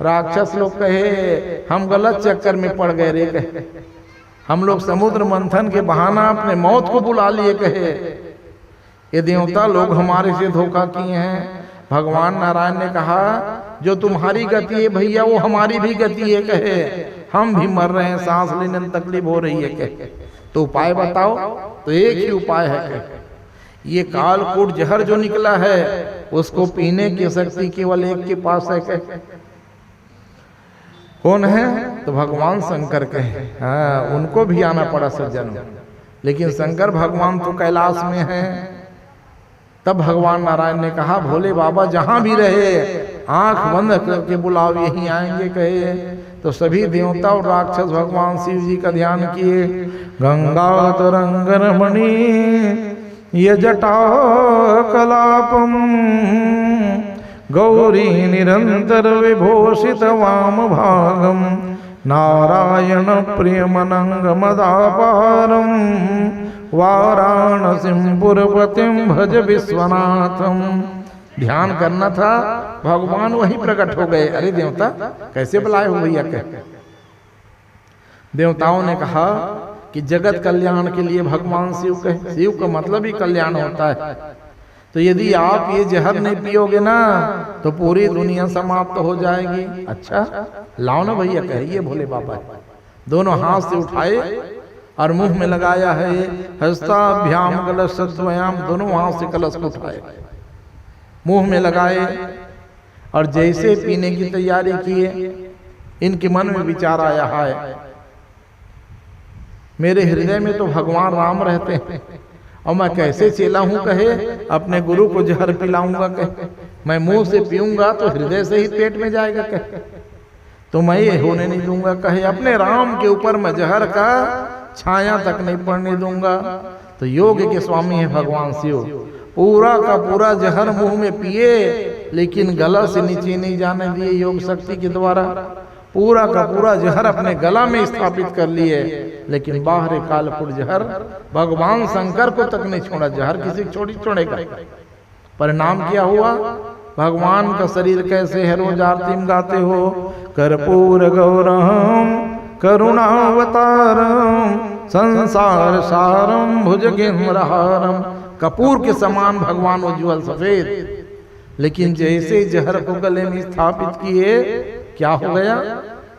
राक्षस लोग कहे हम गलत चक्कर में पड़ गए रे कहे, हम लोग समुद्र मंथन के बहाना अपने मौत को बुला लिए कहे। ये देवता लोग हमारे से धोखा किए हैं। भगवान नारायण ने कहा जो तुम्हारी गति है भैया वो हमारी भी गति है कहे, हम भी मर रहे हैं, सांस लेने में तकलीफ हो रही है कहे। तो उपाय बताओ। तो एक ही उपाय है कहे, ये कालकूट जहर जो निकला है उसको पीने की शक्ति केवल एक के पास है कहे। कौन है? तो भगवान शंकर के। हाँ उनको भी आना पड़ा सज्जन, लेकिन शंकर भगवान तो कैलाश में है। तब भगवान नारायण ने कहा भोले बाबा जहां भी रहे आंख बंद करके बुलाओ यहीं आएंगे कहे। तो सभी देवता और राक्षस भगवान शिव जी का ध्यान किए। गंगा तरंग रमणी ये जटा कलापम गौरी निरंतर विभूषित वाम भागम नारायण प्रियमनंग मदापारम वाराणसीं पुरपतिं भज विश्वनाथम। ध्यान करना था, भगवान वही प्रकट हो गए। अरे देवता कैसे बुलाए हो भैया? कह देवताओं ने कहा कि जगत कल्याण के लिए भगवान शिव कहे। शिव का मतलब ही कल्याण होता है। तो यदि आप ये जहर नहीं पियोगे ना तो पूरी दुनिया समाप्त हो जाएगी। अच्छा लाओ ना भैया, कहिए भोले बाबा। दोनों हाथ से उठाए और मुंह में लगाया है। हस्ताभ्याम कलश सद्वयाम, दोनों हाथ से कलश को उठाए, मुंह में लगाए और जैसे पीने की तैयारी किए, इनके मन में विचार आया है मेरे हृदय में तो भगवान राम रहते हैं और मैं कैसे चेला हूं कहे अपने गुरु को जहर पिलाऊंगा कहे, मैं मुंह से पीऊंगा तो हृदय से ही पेट में जाएगा कहे, तो मैं ये होने नहीं दूंगा कहे। अपने राम के ऊपर मैं जहर का छाया तक नहीं पड़ने दूंगा। तो योग के स्वामी है भगवान शिव। पूरा का पूरा जहर मुंह में पिए, लेकिन गला से नीचे नहीं जाने दिए। योग शक्ति के द्वारा पूरा का पूरा जहर अपने गला में स्थापित कर लिए, लेकिन बाहर कालपुर जहर भगवान शंकर को तक नहीं छोड़ा। जहर किसी छोड़ेगा। परिणाम क्या हुआ? भगवान का शरीर कैसे है? रोज आरती में गाते हो, कर्पूर गौरम करुणावतारम संसार सारम भुजगेन्द्रहारम। कपूर के समान भगवान उज्ज्वल सफेद, लेकिन जैसे जहर को गले में स्थापित किए, क्या हो गया?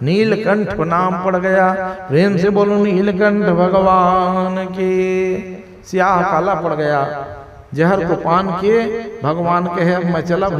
नीलकंठ नाम पड़ गया। प्रेम से बोलो नीलकंठ भगवान के। स्याह काला पड़ गया। जहर को पान किए, भगवान कहे अब मैं चला